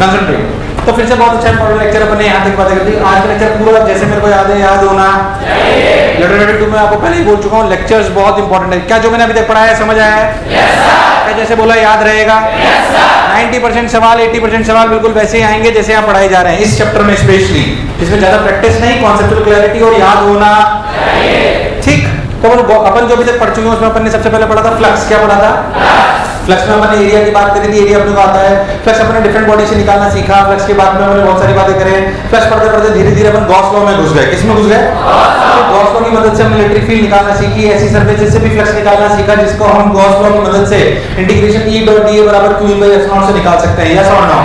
Concentrate. तो फिर से बहुत अच्छा लेक्चर अपने यहाँ तक बातें करती है। आज का लेक्चर पूरा जैसे मेरे को याद है, याद होना चाहिए। लेटर 2 में आपको पहले ही बोल चुका हूँ, लेक्चर्स बहुत इंपॉर्टेंट है। क्या जो मैंने अभी तक पढ़ाया है समझ आया है? क्या जैसे बोला याद रहेगा? 90% सवाल 80% सवाल बिल्कुल वैसे ही आएंगे जैसे यहाँ पढ़ाए जा रहे हैं इस चैप्टर में स्पेशली। इसमें ज्यादा प्रैक्टिस नहीं, कॉन्सेप्चुअल क्लैरिटी और याद होना चाहिए। ठीक, तो अपन जो अभी तक पढ़ चुके हैं उसमें अपन ने सबसे पहले पढ़ा था फ्लक्स। क्या पढ़ा था? फ्लक्स में अपन ने एरिया की बात करी थी, एरिया अपने को आता है। फ्लक्स अपने डिफरेंट बॉडी से निकालना सीखा। फ्लक्स के बाद में हमने बहुत सारी बातें करें। फ्लक्स पढ़ते पढ़ते धीरे धीरे अपन गॉस लॉ में घुस गए। किसमें घुस गए? गॉस लॉ की मदद से हमने इलेक्ट्रिक फील्ड निकालना सीखी। ऐसी सरफेस से भी फ्लक्स निकालना सीखा जिसको हम गॉस लॉ की मदद से इंटीग्रेशन E डॉट dA बराबर Q/ε से निकाल सकते हैं। यस और नो?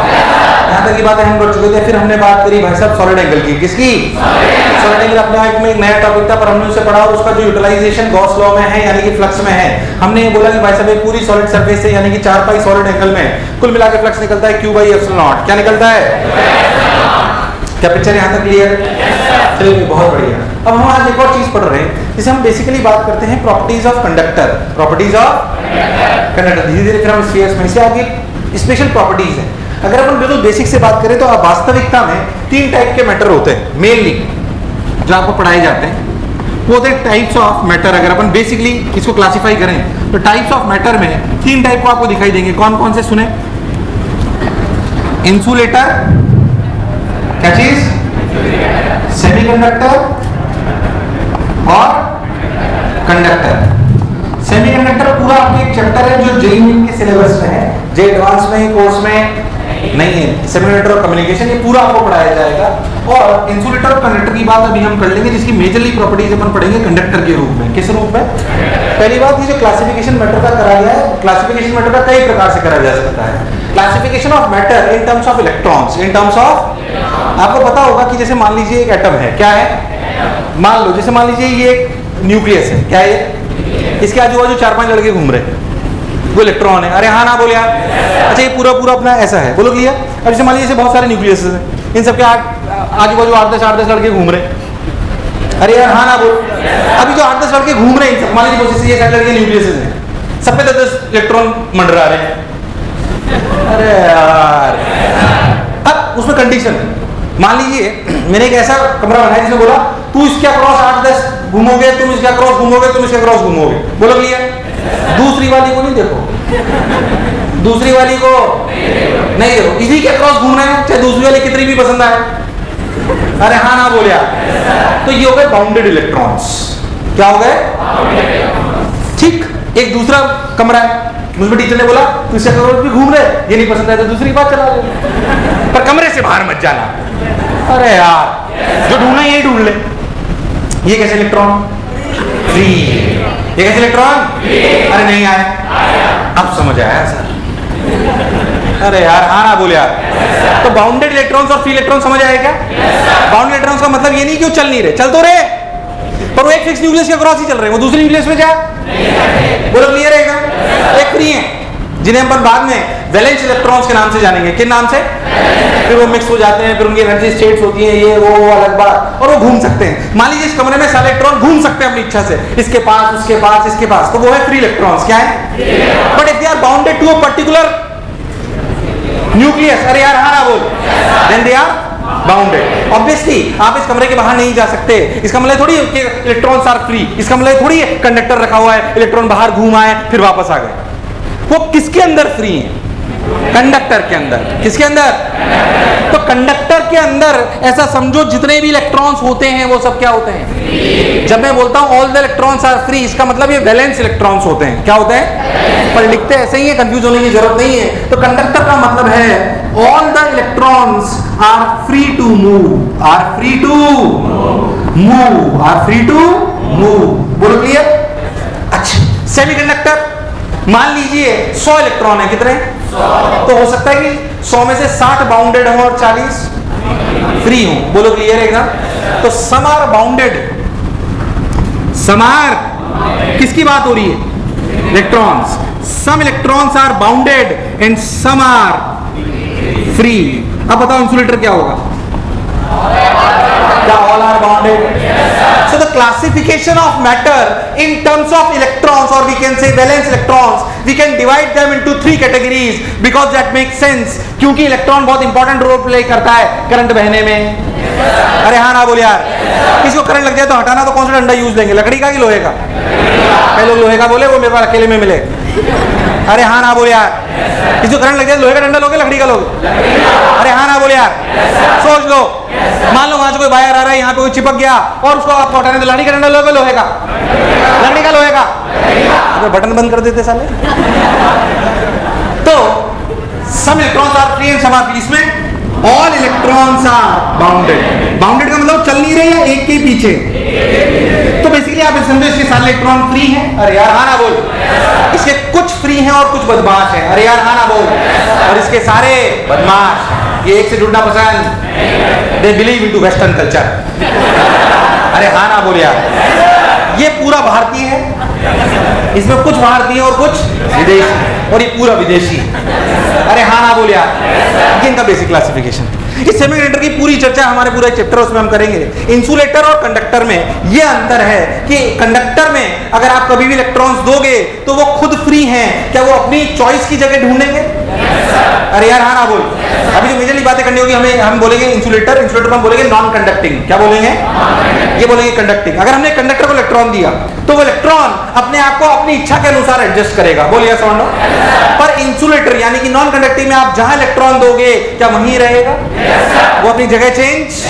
यहाँ तक की बातें हम कर चुके थे। फिर हमने बात करी भाई साहब सॉलिड एंगल की। किसकी? सॉलिड एंगल अपने आप में एक नया टॉपिक था, पर हमने उससे पढ़ा और उसका जो यूटिलाइजेशन गॉस लॉ में है यानी कि फ्लक्स में है। हमने ये बोला कि भाई साहब एक पूरी सॉलिड सरफेस से यानी कि 4 पाई सॉलिड एंगल में कुल मिला के फ्लक्स निकलता है Q/ε0। क्या निकलता है? क्या पिक्चर यहाँ तक क्लियर? चलिए बहुत बढ़िया। अब हम आज एक और चीज पढ़ रहे हैं जिसे हम बेसिकली बात करते हैं properties of conductor. Properties of conductor. धीरे धीरे फिर हम स्फीयर्स में, इससे आगे स्पेशल प्रॉपर्टीज है। अगर अपन बिल्कुल बेसिक से बात करें तो वास्तविकता में 3 टाइप के मैटर होते हैं मेनली जो आपको पढ़ाए जाते हैं। वो होते हैं टाइप्स ऑफ मैटर। अगर अपन बेसिकली इसको क्लासिफाई करें तो टाइप्स ऑफ मैटर में 3 टाइप को आपको दिखाई देंगे। कौन कौन से सुने? इंसुलेटर, क्या चीज? सेमीकंडक्टर और कंडक्टर। सेमीकंडक्टर पूरा आपके एक चैप्टर है जो जेईई के सिलेबस में है, जे एडवांस में कोर्स में नहीं है। सेमीकंडक्टर और कम्युनिकेशन ये पूरा आपको पढ़ाया जाएगा। और इंसुलेटर और कंडक्टर की बात अभी हम कर लेंगे जिसकी मेजरली प्रॉपर्टीज अपन पढ़ेंगे कंडक्टर के रूप में। किस रूप में? पहली बात ये जो क्लासिफिकेशन मैटर का करा गया है, क्लासिफिकेशन मैटर का कई प्रकार से करा जा सकता है। Classification of matter in terms of electrons, in terms of, आपको पता होगा कि जैसे मान लीजिए एक एटम है। क्या है? मान लो जैसे मान लीजिए ये एक न्यूक्लियस है। क्या है? इसके आजू बाजू 4-5 लड़के घूम रहे हैं, वो इलेक्ट्रॉन है। अरे हाँ ना बोले यार? अच्छा ये पूरा पूरा अपना ऐसा है, बोलो क्लियर? अब जैसे मान लीजिए बहुत सारे न्यूक्लियस हैं, इन सबके आजू बाजू 8-10 लड़के घूम रहे हैं। अरे यार हाँ ना बोल? अभी जो 8-10 लड़के घूम रहे हैं, मान लीजिए ये सारे लड़के न्यूक्लियस हैं, सब पे 10 इलेक्ट्रॉन मंडरा रहे हैं। अरे यार, अब उसमें कंडीशन, मान लीजिए मैंने एक ऐसा कमरा बनाया जिसमें बोला तू इसके अक्रॉस 8-10 घूमोगे, तुम इसके अक्रॉस घूमोगे, तुम इसके अक्रॉस घूमोगे, बोलो क्लियर? दूसरी वाली को नहीं देखो, दूसरी वाली को नहीं देखो, इसी के अक्रॉस घूमना है चाहे दूसरी वाली कितनी भी पसंद आए। अरे हाँ ना बोलिया? तो ये हो गए बाउंडेड इलेक्ट्रॉन्स। क्या हो गए? ठीक। एक दूसरा कमरा है, मुझे टीचर ने बोला तू इसके अक्रॉस भी घूम रहे, ये नहीं पसंद आया तो दूसरी बात चला ले, पर कमरे से बाहर मत जाना। अरे यार जो ढूंढना यही ढूंढ ले। ये कैसे इलेक्ट्रॉन? फ्री। ये कैसे इलेक्ट्रॉन? अरे नहीं आए? अब समझ आया सर? अरे यार हाँ ना बोले यार? तो बाउंडेड इलेक्ट्रॉन्स और फ्री इलेक्ट्रॉन समझ आया क्या? बाउंडेड इलेक्ट्रॉन्स का मतलब ये नहीं कि वो चल नहीं रहे, चल तो रहे पर वो एक फिक्स न्यूक्लियस के क्रॉस ही चल रहे हैं, वो दूसरी न्यूक्लियस में जा, बोलो क्लियर है? एक फ्री है जिन्हें अपन बाद में वैलेंस इलेक्ट्रॉन्स के नाम से जानेंगे। किन नाम से? फिर वो मिक्स हो जाते हैं, फिर उनकी एनर्जी स्टेट्स होती हैं, ये वो अलग बात, और वो घूम सकते हैं। मान लीजिए इस कमरे में सारे इलेक्ट्रॉन घूम सकते हैं अपनी इच्छा से, इसके पास, उसके पास, इसके पास, तो वो है फ्री इलेक्ट्रॉन्स। क्या है? But if they are bounded to a particular nucleus, अरे यार हाँ ना बोल, then they are bounded. Obviously आप इस कमरे के बाहर नहीं जा सकते, इसका मतलब थोड़ी इलेक्ट्रॉन्स आर फ्री, इसका मतलब थोड़ी कंडक्टर रखा हुआ है, इलेक्ट्रॉन बाहर घूम आए फिर वापस आ गए। वो किसके अंदर फ्री है? कंडक्टर के अंदर। किसके अंदर? तो कंडक्टर के अंदर ऐसा समझो जितने भी इलेक्ट्रॉन्स होते हैं वो सब क्या होते हैं? जब मैं बोलता हूं all the electrons are free, इसका मतलब ये वैलेंस इलेक्ट्रॉन्स होते हैं। क्या होते हैं? पर लिखते ऐसे ही है, कंफ्यूज होने की जरूरत नहीं है। तो कंडक्टर का मतलब है all the electrons are free to move, are free to move, are free to move, बोलो क्लियर? अच्छा, सेमीकंडक्टर मान लीजिए 100 इलेक्ट्रॉन है, कितने? 100। तो हो सकता है कि 100 में से 60 बाउंडेड हो और 40 फ्री हो, बोलो क्लियर है एकदम? तो some are bounded, some are, किसकी बात हो रही है? Electrons. Some electrons are bounded and some are free. अब बताओ इंसुलेटर क्या होगा? क्या all are bounded? So the classification of matter in terms of electrons, or we can say valence electrons, we can divide them into 3 categories because that makes sense, क्योंकि electron बहुत important role play करता है current बहने में। अरे हाँ ना बोल यार, किसी को करंट लग जाए तो हटाना तो कौन सा डंडा यूज देंगे, लकड़ी का कि लोहे का? कई लोग लोहे का बोले, वो मेरे पास अकेले में मिले। अरे हाँ ना बोल यार, किसी को करंट लग जाए लोहे का डंडा लोगे लकड़ी का लोगे? अरे हाँ ना बोल यार, सोच लो, मान लो वहां से कोई वायर आ रहा है, यहाँ पे कोई चिपक गया और उसको आपको हटाने तो लकड़ी का डंडा लोगे लोहे का? लकड़ी का लोहे का? तो बटन बंद कर देते साले। तो some electrons are free and some are free, इसमें all electrons are bounded. Bounded का मतलब चल नहीं रहे हैं एक के पीछे। तो बेसिकली आप समझो इसके सारे इलेक्ट्रॉन फ्री हैं। अरे यार हाँ ना बोल। इसके कुछ फ्री हैं और कुछ बदमाश हैं। अरे यार हाँ ना बोल। और इसके सारे बदमाश, ये एक से जुड़ना पसंद, they believe into western culture. अरे हाँ ना बोल यार। ये पूरा भारतीय है, इसमें कुछ भारतीय और कुछ विदेशी, और ये पूरा विदेशी। अरे हाँ ना बोल यार। ये इनका बेसिक क्लासिफिकेशन। इस सेमीकंडक्टर की पूरी चर्चा हमारे पूरा चैप्टर उसमें हम करेंगे। इंसुलेटर और कंडक्टर में ये अंतर है कि कंडक्टर में अगर आप कभी भी इलेक्ट्रॉन्स दोगे तो वो खुद फ्री हैं, क्या वो अपनी चॉइस की जगह ढूंढेंगे? अरे यार हाँ ना बोल। अभी जो मेजरली बातें करनी होगी हमें, हम बोलेंगे इंसुलेटर, इंसुलेटर को हम बोलेंगे नॉन कंडक्टिंग। क्या बोलेंगे? ये बोलेंगे कंडक्टिंग। अगर हमने कंडक्टर को इलेक्ट्रॉन दिया तो वो इलेक्ट्रॉन अपने आप को अपनी इच्छा के अनुसार एडजस्ट करेगा। बोलिए समझ लो। पर इंसुलेटर यानी कि नॉन कंडक्टिंग में आप जहां इलेक्ट्रॉन दोगे क्या वहीं रहेगा? वो अपनी जगह change.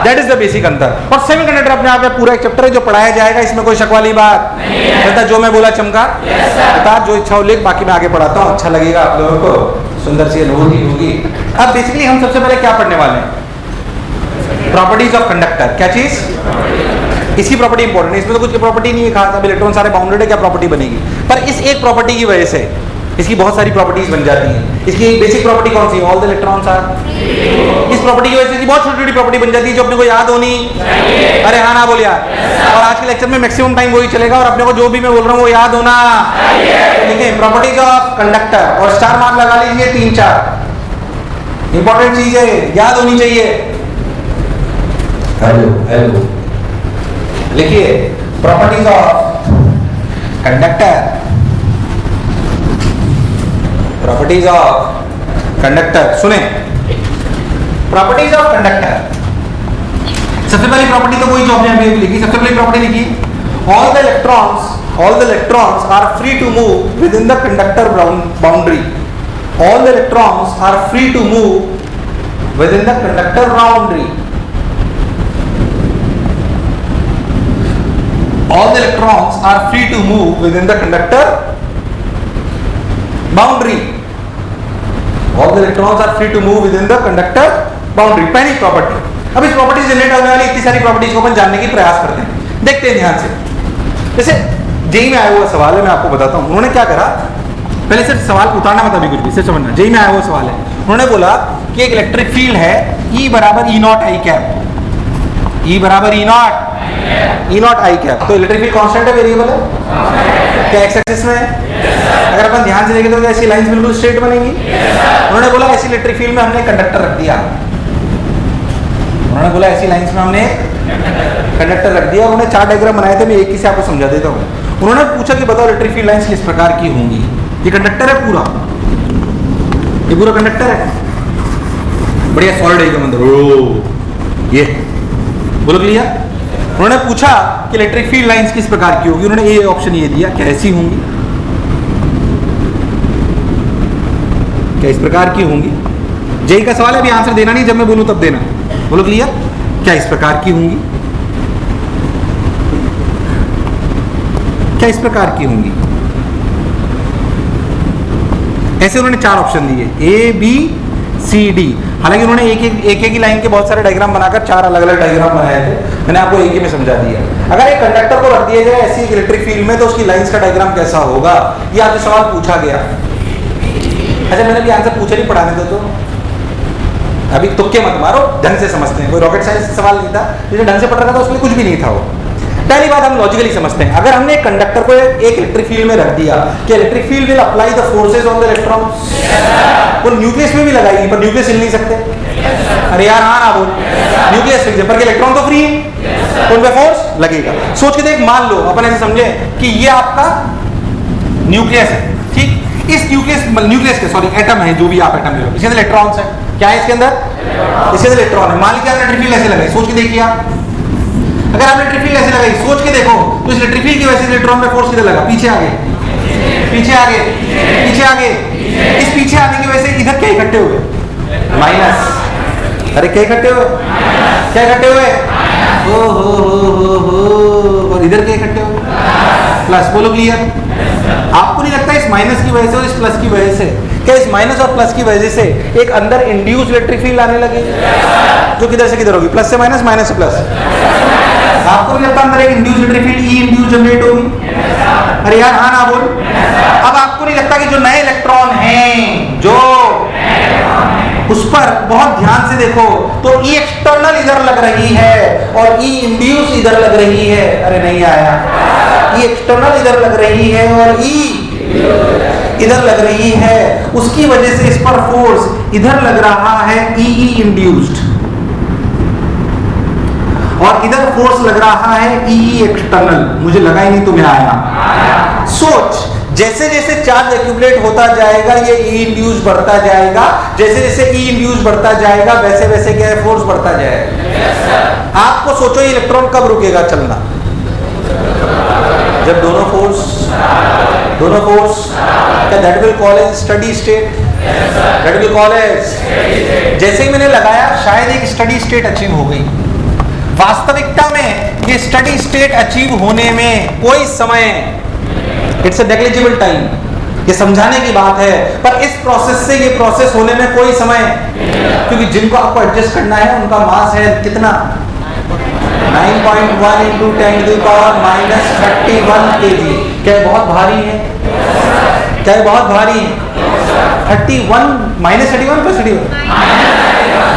That is the basic अंतर। और सेमीकंडक्टर अपने आप में पूरा एक चैप्टर है जो पढ़ाया जाएगा, इसमें कोई शक वाली बात नहीं। जो मैं बोला चमका बता, जो इच्छा हो लिख, बाकी मैं आगे पढ़ाता हूँ, अच्छा लगेगा आप लोगों को, सुंदर सी अनुभूति होगी। अब बेसिकली हम सबसे पहले क्या पढ़ने वाले हैं? Properties of conductor. क्या चीज? इसकी प्रॉपर्टी इंपॉर्टेंट है। इसमें तो कुछ प्रॉपर्टी नहीं है खास, अब इलेक्ट्रॉन सारे बाउंडेड है, क्या प्रॉपर्टी बनेगी? पर इस एक प्रॉपर्टी की वजह से इसकी बहुत सारी प्रॉपर्टीज बन जाती हैं। इसकी बेसिक प्रॉपर्टी कौन सी है? All the electrons are. इस प्रॉपर्टी की वजह से इसकी बहुत छोटी छोटी प्रॉपर्टी बन जाती है जो अपने को याद होनी। अरे हाँ ना बोल यार। और आज के लेक्चर में मैक्सिमम टाइम वही चलेगा और अपने को जो भी मैं बोल रहा हूँ वो याद होना। देखिए प्रॉपर्टीज ऑफ कंडक्टर, और स्टार मार्क लगा लीजिए 3-4 इंपॉर्टेंट चीज है, याद होनी चाहिए। हेलो हेलो लिखिए properties of conductor. Properties of conductor सुने। प्रॉपर्टीज ऑफ कंडक्टर, सबसे पहली प्रॉपर्टी तो वही जो हमने अभी लिखी। सबसे पहली प्रॉपर्टी लिखी, all the electrons are free to move within the conductor boundary. All the electrons are free to move within the conductor boundary. All the electrons are free to move within the conductor boundary. All the electrons are free to move within the conductor boundary. पहली property. अब इस property से generate होने वाली इतनी सारी properties को अपन जानने की प्रयास करते हैं। देखते हैं ध्यान से। जैसे जेई में आया हुआ सवाल है, मैं आपको बताता हूँ। उन्होंने क्या करा, पहले सिर्फ सवाल उतारना मत अभी कुछ भी, सिर्फ समझना। जेई में आया हुआ सवाल है, उन्होंने बोला कि एक इलेक्ट्रिक फील्ड है E बराबर E0 I कैप। E बराबर E0 I कैप। तो इलेक्ट्रिक फील्ड कांस्टेंट है, वेरिएबल है, क्या एक्स एक्सिस में है? अगर अपन ध्यान से देखें तो ऐसी लाइंस बिल्कुल स्ट्रेट बनेंगी। उन्होंने बोला ऐसी इलेक्ट्रिक फील्ड में हमने कंडक्टर रख दिया। उन्होंने बोला ऐसी लाइंस में हमने कंडक्टर रख दिया। उन्होंने 4 डायग्राम बनाए थे, मैं एक ही से आपको समझा देता हूँ। उन्होंने पूछा कि बताओ इलेक्ट्रिक फील्ड लाइंस किस प्रकार की होंगी। ये कंडक्टर है पूरा, ये पूरा कंडक्टर है, बढ़िया सॉलिड है एकदम अंदर। ये बोलो क्लियर। उन्होंने पूछा कि इलेक्ट्रिक फील्ड लाइंस किस प्रकार की होगी। उन्होंने ये ऑप्शन ये दिया, कैसी होंगी, क्या इस प्रकार की होंगी। जेई का सवाल है, अभी आंसर देना नहीं, जब मैं बोलूं तब देना। बोलो क्लियर, क्या इस प्रकार की होंगी, क्या इस प्रकार की होंगी। ऐसे उन्होंने 4 ऑप्शन दिए, A, B, C, D। हालांकि उन्होंने एक ही लाइन के बहुत सारे डायग्राम बनाकर 4 अलग अलग डायग्राम बनाए थे, मैंने आपको एक ही में समझा दिया। अगर एक कंडक्टर को रख दिया जाए ऐसी इलेक्ट्रिक फील्ड में तो उसकी लाइंस का डायग्राम कैसा होगा, ये आपसे सवाल पूछा गया। अच्छा मैंने भी आंसर पूछा नहीं, पढ़ाने दो तो अभी तुक्के मत मारो, ढंग से समझते हैं। कोई रॉकेट साइंस सवाल नहीं था, जिसे ढंग से पढ़ रहा था उसमें कुछ भी नहीं था वो। पहली बात हम लॉजिकली समझते हैं। अगर हमने एक कंडक्टर को एक इलेक्ट्रिक फील्ड में रख दिया, कि electric field will apply the forces on the electrons. वो न्यूक्लियस में भी लगाएगी पर न्यूक्लियस हिल नहीं सकते। अरे यार हाँ ना बोल, न्यूक्लियस फिक्स है पर इलेक्ट्रॉन तो फ्री है, तो उन पे फोर्स लगेगा। सोच के देख, मान लो अपन ऐसे समझे कि ये आपका न्यूक्लियस है, इस न्यूक्लियस के सॉरी एटम है, जो भी आप एटम ले लो, इसके अंदर इलेक्ट्रॉन्स है। क्या है इसके अंदर? इसके अंदर इलेक्ट्रॉन है। मान लीजिए आपने इलेक्ट्रिक फील्ड ऐसे लगाई, सोच के देखिए आप, अगर आपने इलेक्ट्रिक फील्ड ऐसे लगाई, सोच के देखो, तो इस इलेक्ट्रिक फील्ड की वजह से इलेक्ट्रॉन पे फोर्स किधर लगा? पीछे आगे, पीछे आगे, पीछे आगे। इस पीछे आने की वजह से इधर क्या इकट्ठे हुए? माइनस। अरे क्या इकट्ठे हुए? क्या इकट्ठे हुए? हो। और इधर क्या इकट्ठे हुए? प्लस। बोलो क्लियर? आपको नहीं लगता इस माइनस की वजह से और इस प्लस की वजह से, क्या इस माइनस और प्लस की वजह से एक अंदर इंड्यूस इलेक्ट्रिक फील्ड आने लगी, जो किधर से किधर होगी? प्लस से माइनस, माइनस से प्लस। आपको नहीं लगता अंदर एक induce electric field E induce generate होगी? अरे यार हाँ ना बोल। अब आपको नहीं लगता कि जो नए इलेक्ट्रॉन हैं, जो उस पर बहुत ध्यान से देखो तो ई एक्सटर्नल इधर लग रही है और ई इंड्यूस इधर लग रही है। अरे नहीं आया। ई एक्सटर्नल इधर लग रही है और ई इधर लग रही है, उसकी वजह से इस पर फोर्स इधर लग रहा है ई इंड्यूस्ड, और इधर फोर्स लग रहा है ई एक्सटर्नल। मुझे लगा ही नहीं तुम्हें आया। सोच, जैसे जैसे चार्ज एक्यूमुलेट होता जाएगा ये ई इंड्यूस बढ़ता जाएगा, जैसे जैसे ई इंड्यूस बढ़ता जाएगा वैसे वैसे क्या है? फोर्स बढ़ता जाएगा। आपको सोचो ये इलेक्ट्रॉन कब रुकेगा चलना? जब दोनों फोर्स क्या that will call as study state? That will call as, जैसे ही मैंने लगाया शायद एक स्टडी स्टेट अचीव हो गई। वास्तविकता में ये स्टडी स्टेट अचीव होने में कोई समय, इट्स अ नेग्लिजिबल टाइम, ये समझाने की बात है, पर इस प्रोसेस से ये प्रोसेस होने में कोई समय, क्योंकि जिनको आपको एडजस्ट करना है उनका मास है कितना? 9.1 into 10 to the power minus 31 kg। क्या ये बहुत भारी है? क्या ये बहुत भारी है? 31 माइनस 31 प्लस 31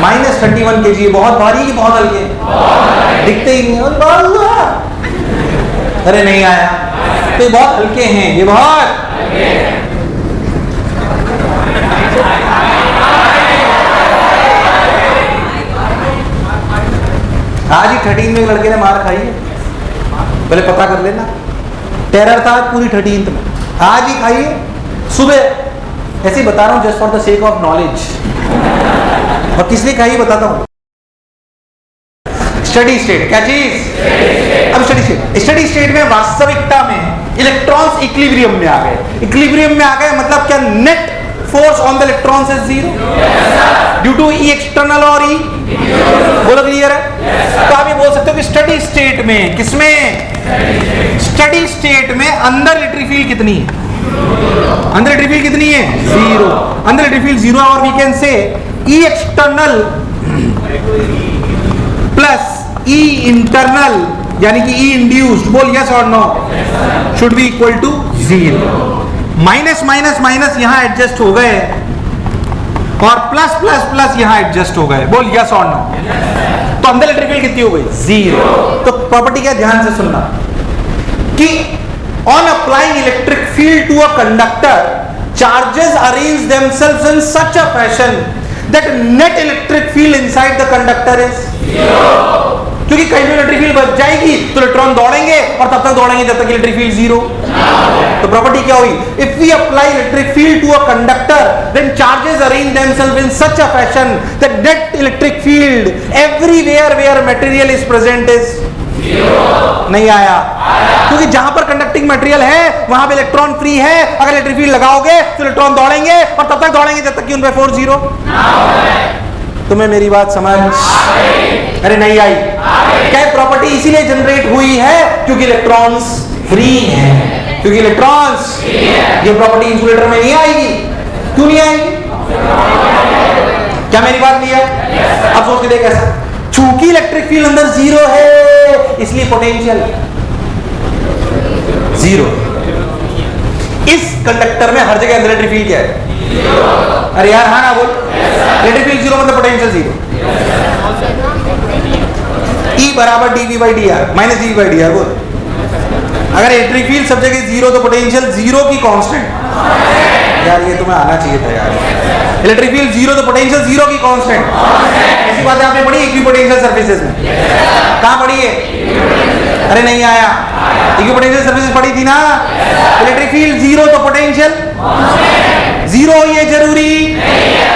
माइनस 31 kg। बहुत भारी कि बहुत हल्के? दिखते ही नहीं है। अरे नहीं आया। तो ये बहुत हल्के हैं, ये बहुत आज ही 13 में एक लड़के ने मार खाई है, पहले पता कर लेना। टेरर था पूरी 13th में, आज ही खाई है सुबह। ऐसे ही बता रहा हूं just for the sake of knowledge. और किसने खाई बताता हूं। स्टडी स्टेट क्या चीज? अब स्टडी स्टेट में वास्तविकता में इलेक्ट्रॉन्स इक्विलिब्रियम में आ गए। इक्विलिब्रियम में आ गए मतलब क्या? Net force on the electrons is zero due to E external और ई। बोलो क्लियर है? तो आप ये बोल सकते हो कि स्टडी स्टेट में, किसमें? स्टडी स्टेट में अंदर इलेक्ट्रिक फील्ड कितनी है? अंदर इलेक्ट्रिक फील्ड कितनी है? जीरो। अंदर इलेक्ट्रिक फील्ड जीरो, और we can say E external plus E internal यानी कि ई इंड्यूस्ड, बोल यस और no, should be equal to zero. Minus minus minus यहां एडजस्ट हो गए और प्लस प्लस प्लस यहां एडजस्ट हो गए, बोल यस और नो। तो अंदर इलेक्ट्रिक फील्ड कितनी हो गई? जीरो। तो प्रॉपर्टी क्या, ध्यान से सुनना, कि on applying electric field to a conductor charges arrange themselves in such a fashion that net electric field inside the conductor is zero. क्योंकि कहीं भी इलेक्ट्रिक फील्ड बच जाएगी तो इलेक्ट्रॉन दौड़ेंगे और तब तक दौड़ेंगे जब तक इलेक्ट्रिक फील्ड जीरो। तो प्रॉपर्टी क्या हुई? If we apply electric field to a conductor then charges arrange themselves in such a fashion that net electric field everywhere where material is present is zero. नहीं आया। क्योंकि जहां पर conducting material है वहां पे इलेक्ट्रॉन फ्री है। अगर इलेक्ट्रिक फील्ड लगाओगे तो इलेक्ट्रॉन दौड़ेंगे और तब तक दौड़ेंगे जब तक कि उन पे फोर्स जीरो। तुम्हें मेरी बात समझ? अरे नहीं आई। क्या प्रॉपर्टी इसीलिए जनरेट हुई है क्योंकि इलेक्ट्रॉन्स फ्री हैं। क्योंकि इलेक्ट्रॉन्स, ये प्रॉपर्टी इंसुलेटर में नहीं आएगी। क्यों नहीं आएगी? क्या मेरी बात नहीं है? अब सोच के देख ऐसा, चूंकि इलेक्ट्रिक फील्ड अंदर जीरो है इसलिए पोटेंशियल जीरो। इस कंडक्टर में हर जगह अंदर इलेक्ट्रिक फील्ड क्या है? अरे यार हाँ ना बोल। इलेक्ट्रिक फील्ड जीरो मतलब पोटेंशियल जीरो। E बराबर dV by dr minus dV by dr। बोल, अगर इलेक्ट्रिक फील्ड सब जगह जीरो तो पोटेंशियल जीरो की कांस्टेंट। यार ये तुम्हें आना चाहिए था यार। इलेक्ट्रिक फील्ड जीरो तो पोटेंशियल जीरो की कांस्टेंट। ऐसी बातें आपने पढ़ी इक्विपोटेंशियल सर्फेसेस में? कहाँ पढ़ी है? अरे नहीं आया। इक्विपोटेंशियल सर्फेसेस पढ़ी थी ना? इलेक्ट्रिक फील्ड जीरो तो पोटेंशियल जीरो, ये जरूरी?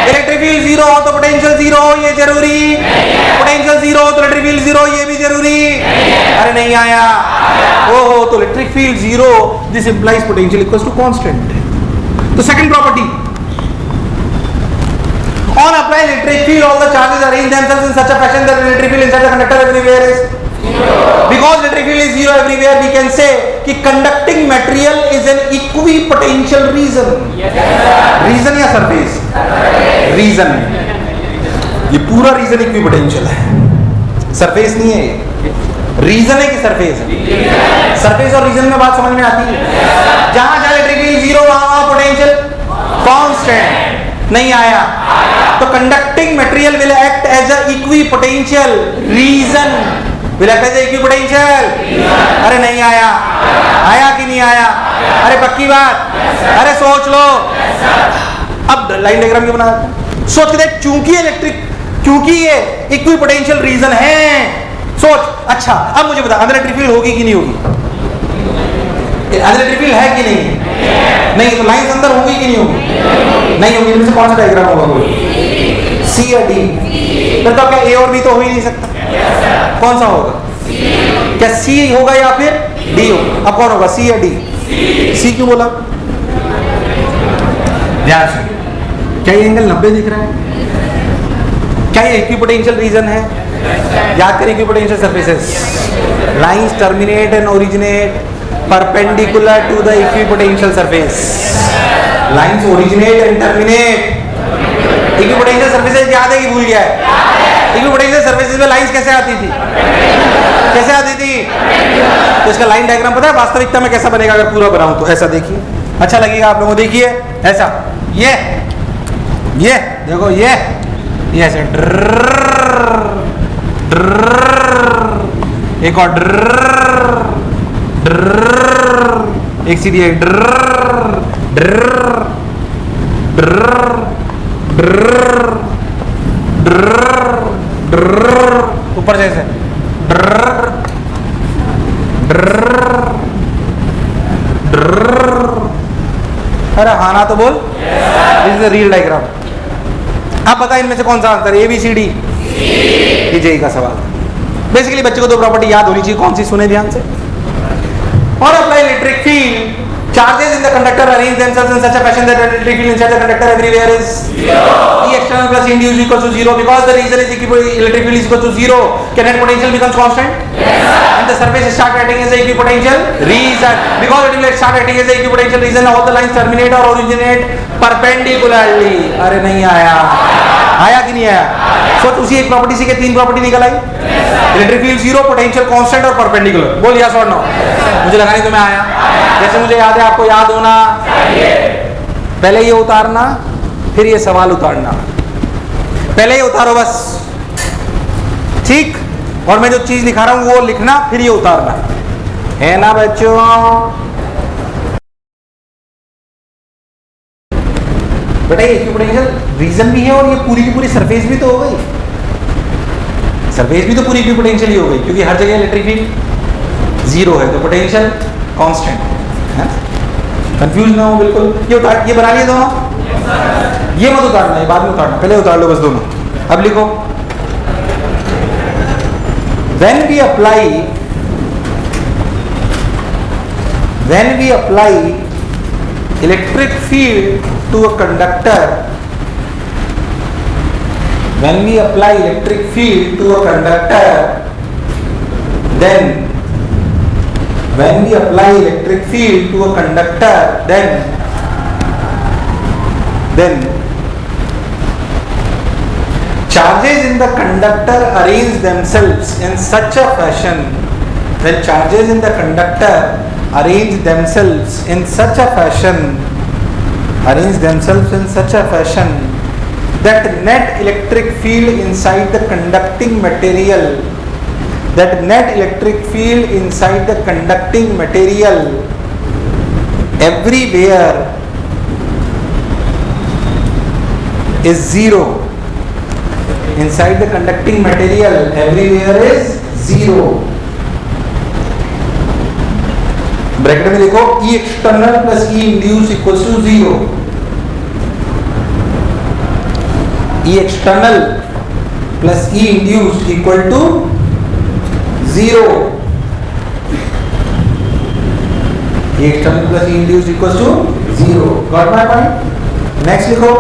इलेक्ट्रिक फील्ड जीरो हो तो पोटेंशियल जीरो, ये जरूरी? पोटेंशियल जीरो हो तो इलेक्ट्रिक फील्ड जीरो, ये भी जरूरी? अरे नहीं आया। ओहो, तो electric field zero, this implies potential equals to constant. तो second property, on apply electric field all the charges arrange themselves in such a fashion that electric field inside the conductor everywhere is zero. Because electric field is zero everywhere, we can say कि conducting material is an equipotential region. Region या surface? Region। ये पूरा region equipotential है, surface नहीं है ये। Reason है कि सरफेस है? सरफेस और रीजन में बात समझ में आती है? जहां जहां इलेक्ट्रिक फील्ड जीरो वहां पोटेंशियल कांस्टेंट। नहीं आया। तो conducting material will act as a equipotential region, will act as a equipotential. अरे नहीं आया। आया कि नहीं आया? अरे पक्की बात? अरे सोच लो। अब लाइन डायग्राम क्यों बनाते हैं? सोच के देख, क्योंकि ये इक्विपोटेंशियल रीजन है। सोच। अच्छा, अब मुझे बता, अंदर इलेक्ट्रिक फील्ड होगी कि नहीं होगी? अंदर इलेक्ट्रिक फील्ड है कि नहीं? नहीं। तो लाइंस अंदर होगी कि नहीं होगी? नहीं होगी। इनमें से कौन सा डायग्राम होगा? कोई सी या डी? फिर तो क्या ए और बी तो हो ही नहीं सकता? कौन सा होगा? क्या सी होगा या फिर डी होगा? अब कौन होगा, सी या डी? सी क्यों बोला? ध्यान से, क्या ये एंगल 90 दिख रहा है? क्या ये इक्विपोटेंशियल रीजन है? याद करें equipotential surfaces, lines terminate and originate perpendicular to the equipotential surface. Lines originate and terminate. Equipotential surfaces याद है कि भूल गया है? इक्विपोटेंशियल सर्फेसेस में लाइंस कैसे आती थी? कैसे आती थी? तो इसका लाइन डायग्राम पता है वास्तविकता में कैसा बनेगा अगर पूरा बनाऊं तो? ऐसा देखिए, अच्छा लगेगा आप लोगों को। देखिए ऐसा, ये देखो, ये ऐसे एक और एक सीधी है, ऊपर जैसे अरे हाँ ना तो बोल। This is the real diagram. आप बता इनमें से कौन सा answer? A B C D? ये जेई का सवाल। बेसिकली बच्चे को दो प्रॉपर्टी याद होनी चाहिए। कौन सी? सुने ध्यान से। और apply electric field charges in the conductor arrange themselves in such a fashion that electric field inside the conductor everywhere is zero. E external plus E induced equals to zero. Because the reason is electric field is equal to zero, can net potential becomes constant? Yes, sir. And the surface start acting as a equipotential region. Because it will start acting as a equipotential region, all the lines terminate or originate perpendicularly. अरे नहीं आया। आया कि नहीं आया? सोच, उसी एक प्रॉपर्टी से के तीन प्रॉपर्टी निकल आई। Electric field zero, potential constant और परपेंडिकुलर। बोल यस और नो? मुझे लगा नहीं तुम्हें आया। जैसे मुझे याद है, आपको याद होना चाहिए। पहले ये उतारना, फिर ये सवाल उतारना। पहले ये उतारो बस, ठीक? और मैं जो चीज लिखा रहा हूं वो लिखना, फिर ये उतारना, है ना बच्चों? बेटा ये इक्विपोटेंशियल रीजन भी है और ये पूरी की पूरी सरफेस भी तो हो गई। सरफेस भी तो पूरी इक्विपोटेंशियल ही हो गई, क्योंकि हर जगह इलेक्ट्रिक फील्ड जीरो है, तो पोटेंशियल कांस्टेंट है। कंफ्यूज ना हो बिल्कुल। ये बना लिए दोनों? ये मत उतारना, ये बाद में उतारना, पहले उतार लो बस दोनों। अब लिखो, when we apply electric field to a conductor, when we apply electric field to a conductor, then when we apply electric field to a conductor, then charges in the conductor arrange themselves in such a fashion, when charges in the conductor arrange themselves in such a fashion that net electric field inside the conducting material everywhere is 0. Inside the conducting material everywhere is 0. Bracket में देखो E external plus E induced equals to 0. E external plus E induced equal to 0. E external plus E induced equals to 0. Got my point? Next लिखो.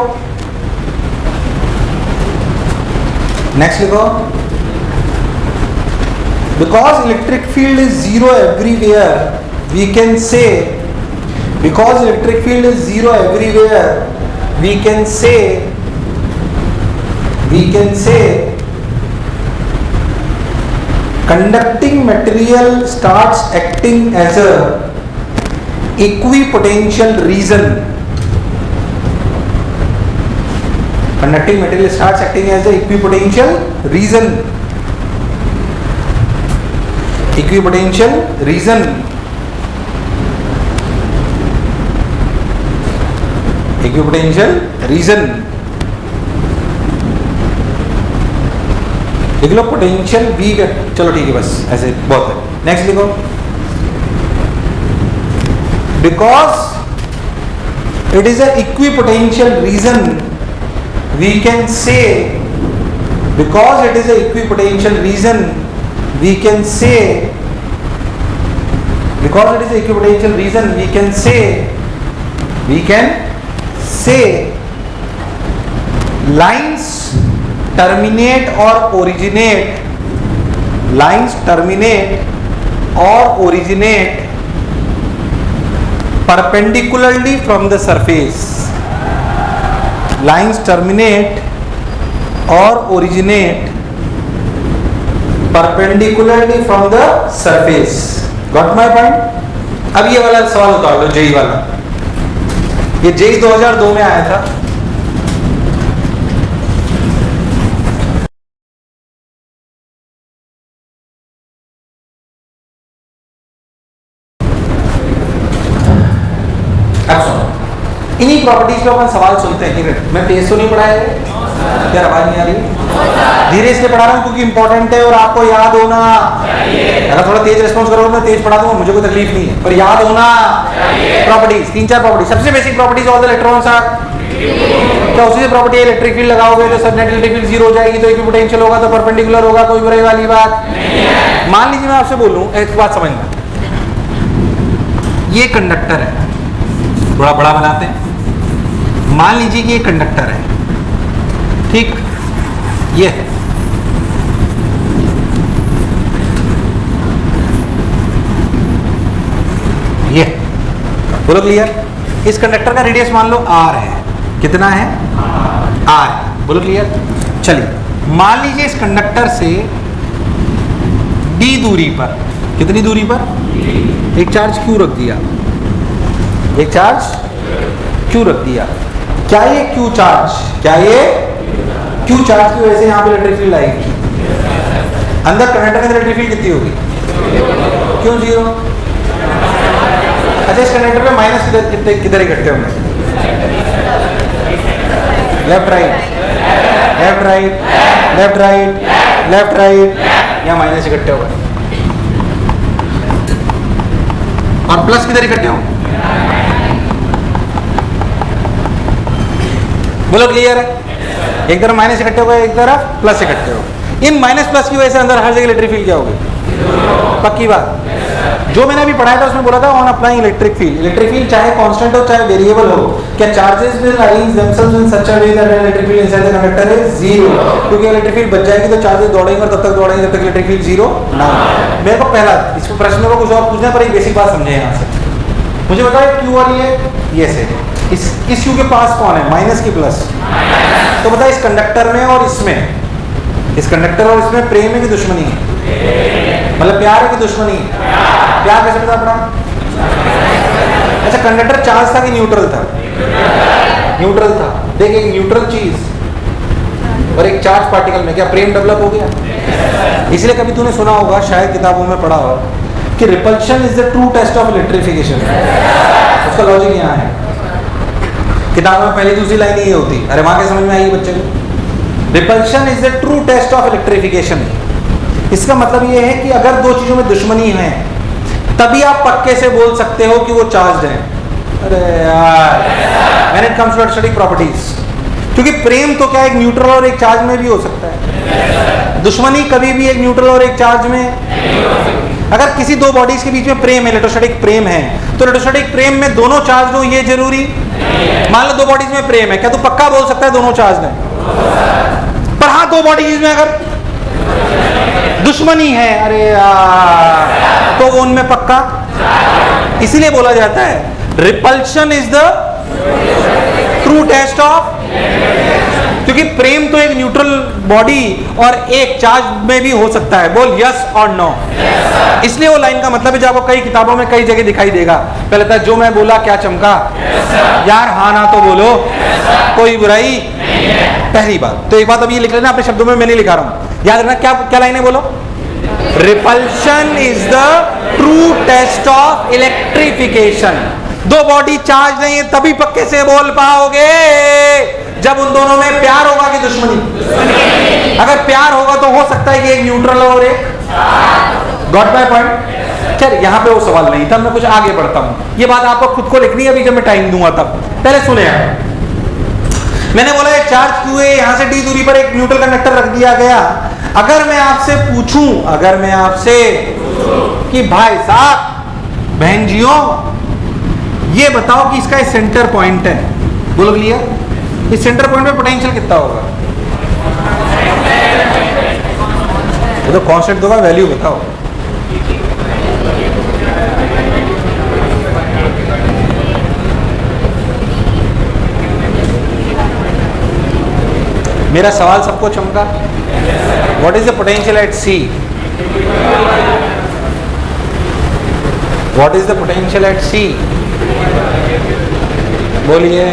Next लिखो. Because electric field is 0 everywhere, we can say, because electric field is 0 everywhere, we can say conducting material starts acting as a equipotential reason. Conducting material starts acting as a equipotential reason. Equipotential reason. Equipotential reason. लिख low potential V का, चलो ठीक है बस ऐसे बहुत है. Next लिखो. Because it is an equipotential reason, we can say, because it is an equipotential reason, we can say, because it is an equipotential reason, we can say lines terminate or originate perpendicularly from the surface. Lines terminate or originate perpendicularly from the surface. Got my point? अब ये वाला सवाल उतार लो, JEE वाला. ये JEE 2002 में आया था. इन्हीं प्रॉपर्टीज पे अपन सवाल सुनते हैं. मैं तेज तो नहीं पढ़ा है यार, आवाज नहीं आ रही? धीरे से पढ़ा रहा हूँ क्योंकि इंपॉर्टेंट है और आपको याद होना चाहिए. अगर थोड़ा तेज रिस्पॉन्स करोगे मैं तेज पढ़ा दूंगा, मुझे कोई तकलीफ नहीं है, पर याद होना चाहिए. Properties 3-4 properties. सबसे basic properties all the electrons are. क्या उसी से प्रॉपर्टी है, इलेक्ट्रिक फील्ड लगाओगे तो सब नेट इलेक्ट्रिक फील्ड 0 हो जाएगी, तो इक्विपोटेंशियल होगा तो परपेंडिकुलर होगा, कोई बुराई वाली बात नहीं है. मान लीजिए मैं आपसे बोलूं, एक बात समझना, ये कंडक्टर है, थोड़ा बड़ा बनाते हैं. मान लीजिए कि ये कंडक्टर है, ठीक, ये बोलो क्लियर. इस कंडक्टर का रेडियस मान लो r है. कितना है? r. बोलो क्लियर. चलिए मान लीजिए इस कंडक्टर से d दूरी पर, कितनी दूरी पर? एक चार्ज q रख दिया. एक चार्ज q रख दिया. क्या ये q चार्ज की वजह से यहाँ पे इलेक्ट्रिक फील्ड आएगी? अंदर कंडक्टर के अंदर इलेक्ट्रिक फील्ड कितनी होगी? क्यों 0? अच्छा, इस कंडक्टर में माइनस किधर इकट्ठे होंगे? Left right left right left right left right. यहाँ माइनस इकट्ठे हो गए. और प्लस किधर इकट्ठे होंगे? बोलो क्लियर है? एक तरफ माइनस इकट्ठे हो गए, एक तरफ प्लस इकट्ठे हो गए. इन माइनस प्लस की वजह से अंदर हर जगह इलेक्ट्रिक फील्ड क्या होगी? पक्की बात. जो मैंने अभी पढ़ाया था उसमें बोला था on applying electric field. Electric field चाहे कांस्टेंट हो चाहे वेरिएबल हो, क्या charges will arrange themselves in such a way that electric field inside the conductor is 0. क्योंकि इलेक्ट्रिक फील्ड बच जाएगी तो चार्जेस दौड़ेंगे और तब तक दौड़ेंगे जब तक इलेक्ट्रिक फील्ड 0 ना हो. मेरे को पहला इस प्रश्न को कुछ और पूछना पर एक बेसिक बात समझे. यहाँ से मुझे बताओ क्यू और ये से इस क्यू के पास कौन है? माइनस की प्लस? तो बताओ इस कंडक्टर में और इसमें, इस कंडक्टर और इसमें प्रेम है कि दुश्मनी है? मतलब प्यार है कि दुश्मनी है? प्यार कैसे पता पड़ा? अच्छा, कंडक्टर चार्ज था कि न्यूट्रल था? न्यूट्रल था. देख, एक न्यूट्रल चीज और एक चार्ज पार्टिकल में क्या प्रेम डेवलप हो गया? इसलिए कभी तूने सुना होगा, शायद किताबों में पढ़ा हो, कि repulsion is the true test of electrification. उसका लॉजिक यहाँ है किताब में पहली दूसरी लाइन ही होती, अरे वहां क्या समझ में आएगी बच्चे को? Repulsion is the true test of electrification. इसका मतलब ये है कि अगर दो चीजों में दुश्मनी है तभी आप पक्के से बोल सकते हो कि वो चार्ज्ड है। अरे यार, when it comes to static properties, क्योंकि प्रेम तो क्या एक न्यूट्रल और एक चार्ज में भी हो सकता है, दुश्मनी कभी भी एक न्यूट्रल और एक चार्ज में। अगर किसी दो बॉडीज के बीच में प्रेम है, इलेक्ट्रोस्टैटिक प्रेम है, तो इलेक्ट्रोस्टैटिक प्रेम में दोनों चार्ज हो ये जरूरी? मान लो दो बॉडीज में प्रेम है, क्या तू पक्का बोल सकता है दोनों चार्ज है? पर हाँ, दो बॉडीज में अगर दुश्मनी है, अरे यार, तो उनमें पक्का। इसीलिए बोला जाता है repulsion is the true test of, क्योंकि प्रेम तो एक न्यूट्रल बॉडी और एक चार्ज में भी हो सकता है। बोल यस और नो। इसलिए वो लाइन का मतलब है जो आपको कई किताबों में कई जगह दिखाई देगा। पहले था जो मैं बोला क्या चमका, यार हाँ ना तो बोलो, कोई बुराई। पहली बात तो एक बात अब ये लिख लेना अपने शब्दों में, मैं नहीं लिखा रहा हूं, याद रखना। क्या क्या लाइन है बोलो? Repulsion is the true test of electrification. दो बॉडी चार्ज नहीं है तभी पक्के से बोल पाओगे जब उन दोनों में प्यार होगा कि दुश्मनी। अगर प्यार होगा तो हो सकता है कि एक न्यूट्रल और एक, गॉट माय पॉइंट? चल यहाँ पे वो सवाल नहीं था, मैं कुछ आगे बढ़ता हूं। ये बात आपको खुद को लिखनी है अभी जब मैं टाइम दूंगा तब। पहले सुने, मैंने बोला एक चार्ज क्यू है, यहां से डी दूरी पर एक न्यूट्रल कंडक्टर रख दिया गया। अगर मैं आपसे पूछूं, अगर मैं आपसे कि भाई साहब बहन जियो ये बताओ कि इसका सेंटर पॉइंट है, बोलो क्लियर, इस सेंटर पॉइंट पे पोटेंशियल कितना होगा? ये तो कांस्टेंट होगा, वैल्यू बताओ। मेरा सवाल सबको चमका? What is the potential at C? What is the potential at C? बोलिए।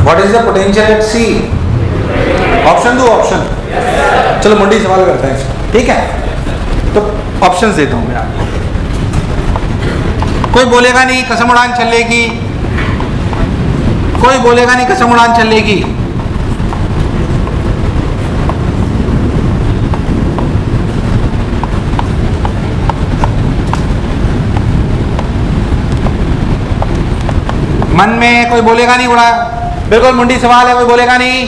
What is the potential at C? Option दो, ऑप्शन। चलो मंडी सवाल करते हैं इसका, ठीक है? तो ऑप्शंस देता हूं मैं आपको। कोई बोलेगा नहीं कसम उड़ान चलेगी, कोई बोलेगा नहीं कसम उड़ान चलेगी। मन में कोई बोलेगा नहीं उड़ा, बिल्कुल मुंडी सवाल है, कोई बोलेगा नहीं।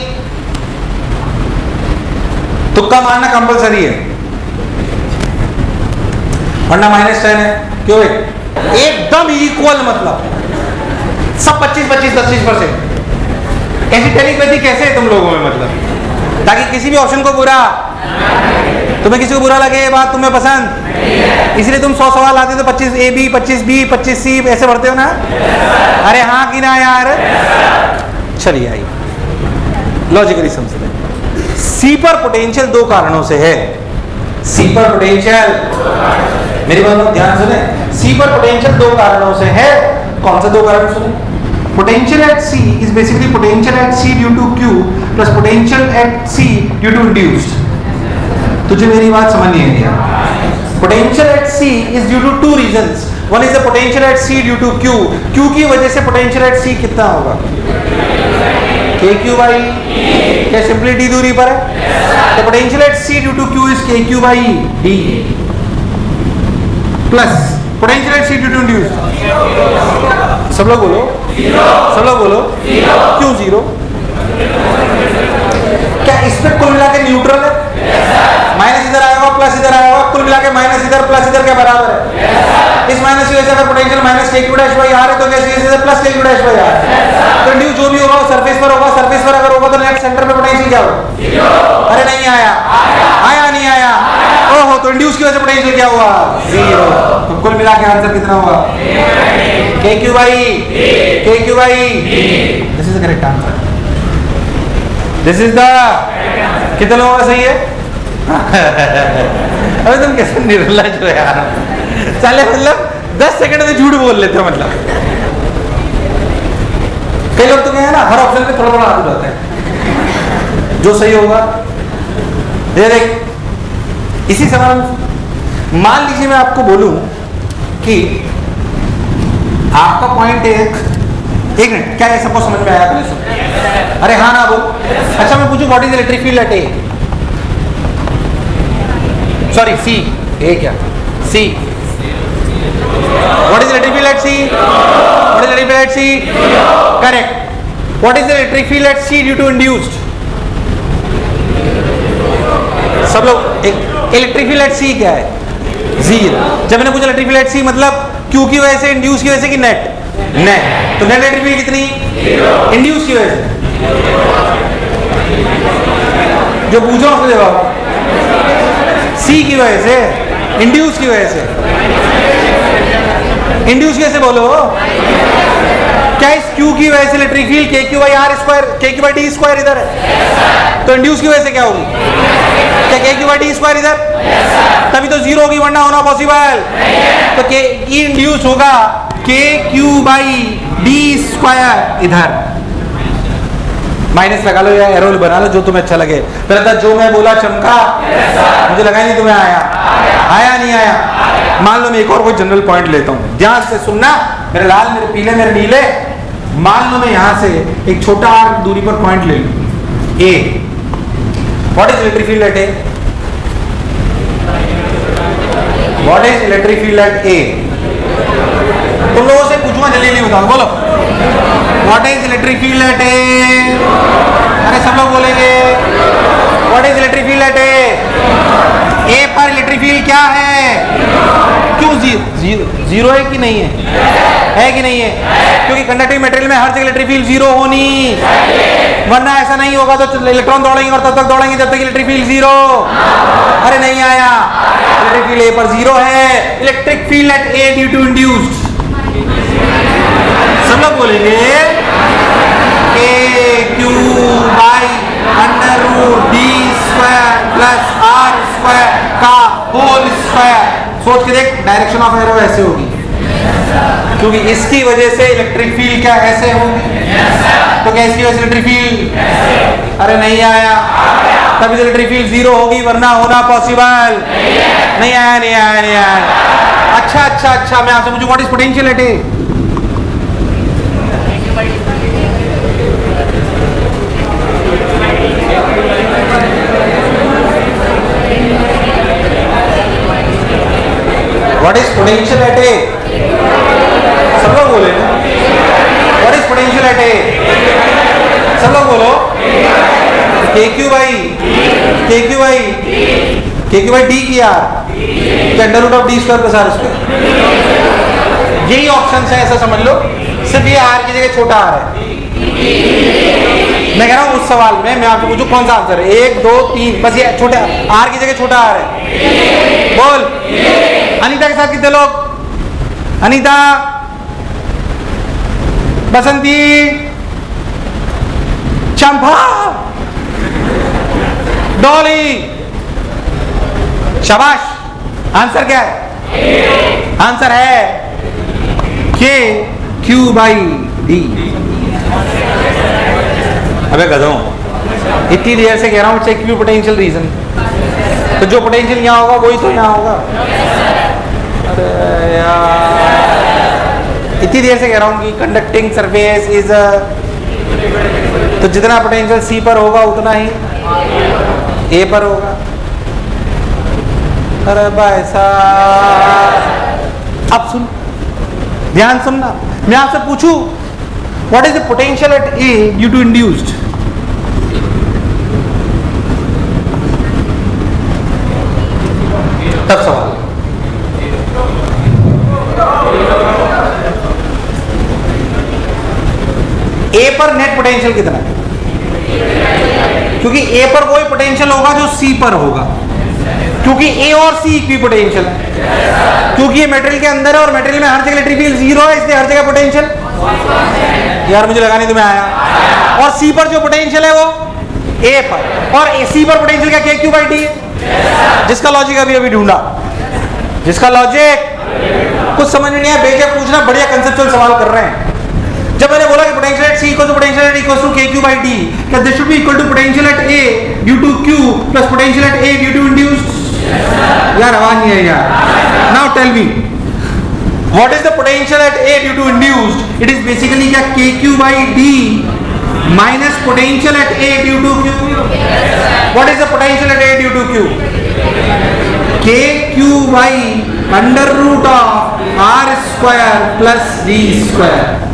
तुक्का मारना कंपलसरी है, वरना -10 है। क्यों है? एकदम इक्वल, मतलब सब 25-25-25%। ऐसी टेलीपैथी कैसे है तुम लोगों में, मतलब ताकि किसी भी ऑप्शन को बुरा, तुम्हें किसी को बुरा लगे ये बात तुम्हें पसंद, इसलिए तुम 100 सवाल आते तो 25A-B 25B 25C ऐसे भरते हो ना। अरे हाँ कि ना यार? चलिए आइए लॉजिकली समझते हैं। सी पर पोटेंशियल दो कारणों से है। सी पर पोटेंशियल, मेरी बात को ध्यान सुने, सी पर पोटेंशियल दो कारणों से है। कौन से दो कारण सुने? Potential at C is basically potential at C due to Q plus potential at C due to induced. तुझे मेरी बात समझ नहीं आई है? Potential at C is due to two reasons. One is the potential at C due to Q, Q की वजह से पोटेंशियल एट सी कितना होगा? के क्यू बाई, क्या सिंपली डी दूरी पर है, तो potential at C due to Q is K Q by D plus potential at C due to induced. सब लोग बोलो, सब लोग बोलो, क्यों जीरो? क्या इस पे कुल मिला के न्यूट्रल है? माइनस इधर आया होगा प्लस इधर आया होगा, कुल मिला के माइनस इधर प्लस इधर क्या बराबर है? इस माइनस की वजह से अगर potential minus K Q dash by are है तो कैसे प्लस के क्यू डैश बाई आर। तो ड्यू जो भी होगा वो सरफेस पर होगा, सरफेस पर अगर होगा तो नेट सेंटर पे पोटेंशियल क्या होगा? अरे नहीं आया, आया नहीं आया, ओहो, तो इंड्यूस की वजह से पोटेंशियल क्या हुआ? जीरो। तो कुल मिला के आंसर कितना हुआ? के क्यू बाई, के Q by. This is the correct answer, this is the, कितने लोगों का सही है? अबे तुम कैसे निर्लज हो यार, चले मतलब 10 सेकंड में झूठ बोल लेते हो, मतलब कई लोग तो क्या है ना, हर ऑप्शन पे थोड़ा थोड़ा हाथ उठाते हैं, जो सही होगा। ये देख, इसी सवाल मान लीजिए मैं आपको बोलूं कि आपका पॉइंट एक मिनट, क्या ये सबको समझ में आया? पहले सुन, अरे हाँ ना बोल। अच्छा मैं पूछूं, what is electric field at A? Sorry C, A क्या C? What is electric field at C? What is electric field at C? Correct. What is electric field at C due to induced? सब लोग, electric field at सी क्या है? Zero. जब मैंने पूछा electric field at सी मतलब Q की वजह से, इंड्यूस की वजह से कि नेट? नेट। तो नेट इलेक्ट्रिक फील्ड कितनी? इंड्यूस की वजह से। जो पूछो उसका जवाब सी की वजह से, इंड्यूस की वजह से। इंड्यूस की वजह से बोलो। क्या इस क्यू की वजह से इलेक्ट्रिक फील्ड के क्यू बाई आर स्क्वायर, के क्यू बाई डी स्क्वायर इधर है, तो इंड्यूस की वजह से क्या होगी? क्या K Q by D square इधर? तभी तो जीरो होगी, वरना होना पॉसिबल। तो के इंड्यूस होगा K Q by D square इधर। माइनस लगा लो या एरो बना लो, जो तुम्हें अच्छा लगे। पहले जो मैं बोला चमका, मुझे लगा नहीं तुम्हें आया। आया नहीं आया? मान लो मैं एक और कोई जनरल पॉइंट लेता हूं, ध्यान से सुनना, मेरे लाल, मेरे पीले, मेरे नीले। मान लो मैं यहां से एक छोटा आर दूरी पर पॉइंट ले लूं A. What is electric field at A? What is electric field at A? तुम लोगों से पूछूंगा, जल्दी जल्दी बताओ, बोलो। What is electric field at A? अरे सब लोग बोलेंगे what is electric field at A? A पर इलेक्ट्रिक फील्ड क्या है? क्यों जीरो है कि नहीं है? है कि नहीं है? क्योंकि कंडक्टिव मटेरियल में हर जगह इलेक्ट्रिक फील्ड जीरो होनी, वरना ऐसा नहीं होगा तो इलेक्ट्रॉन दौड़ेंगे और तब तक दौड़ेंगे जब तक इलेक्ट्रिक फील्ड जीरो। अरे नहीं आया? इलेक्ट्रिक फील्ड ए पर जीरो है। Electric field at A due to induced. सब लोग बोलेंगे K Q by under root D square plus R square का होल स्क्वायर। सोच के देख, डायरेक्शन ऑफ एरो ऐसे होगी, क्योंकि इसकी वजह से इलेक्ट्रिक फील्ड क्या ऐसे होगी। तो क्या इसकी वजह से इलेक्ट्रिक फील्ड? अरे नहीं आया? तभी इलेक्ट्रिक फील्ड जीरो होगी, वरना होना पॉसिबल नहीं आया। नहीं आया? नहीं आया? अच्छा अच्छा अच्छा, मैं आपसे पूछूं, what is potential at A? What is potential at A? सब लोग बोले ना, What is potential at A? सब लोग बोलो। KQ बाई डी की R, under root of D square plus R square. यही ऑप्शन है, ऐसा समझ लो। सिर्फ ये आर की जगह छोटा आर है। मैं कह रहा हूं उस सवाल में मैं आपको पूछूं कौन सा आंसर है? 1 2 3, बस ये छोटा आर की जगह छोटा आर है। बोल। अनीता के साथ कितने लोग? अनीता, बसंती, चंपा, डॉली, शाबाश। आंसर क्या है? आंसर है के क्यू बाई डी। अबे गधों, इतनी देर से कह रहा हूं चेक क्यू पोटेंशियल रीजन, तो जो पोटेंशियल यहां होगा वही तो यहां होगा। अरे यार, इतनी देर से कह रहा हूं कि कंडक्टिंग सरफेस इज, तो जितना पोटेंशियल सी पर होगा उतना ही ए पर होगा। अरे भाई साहब, अब सुन, ध्यान सुनना, मैं आपसे पूछूं what is the potential at A due to induced? तब सवाल ए पर नेट पोटेंशियल कितना है? क्योंकि ए पर वही पोटेंशियल होगा जो सी पर होगा, क्योंकि ए और सी इक्वी पोटेंशियल है, क्योंकि ये मेटेरियल के अंदर है और मेटेरियल में हर जगह इलेक्ट्रिक फील्ड जीरो है, इसलिए हर जगह पोटेंशियल। यार मुझे लगा नहीं तुम्हें आया। और सी पर जो पोटेंशियल है वो ए पर, और सी पर पोटेंशियल क्या? के क्यू बाई डी है, जिसका लॉजिक अभी ढूंढा, जिसका लॉजिक कुछ समझ नहीं आया, बेशक पूछना, बढ़िया कंसेप्चुअल सवाल कर रहे हैं। जब मैंने बोला कि potential at C equal to potential at equal to K Q by T, क्या this should be equal to potential at A due to Q plus potential at A due to induced? यार आवाज नहीं है यार। Now tell me what is the potential at A due to induced? It is basically क्या K Q by D minus potential at A due to Q. What is the potential at A due to Q? K Q by under root of R square plus D square.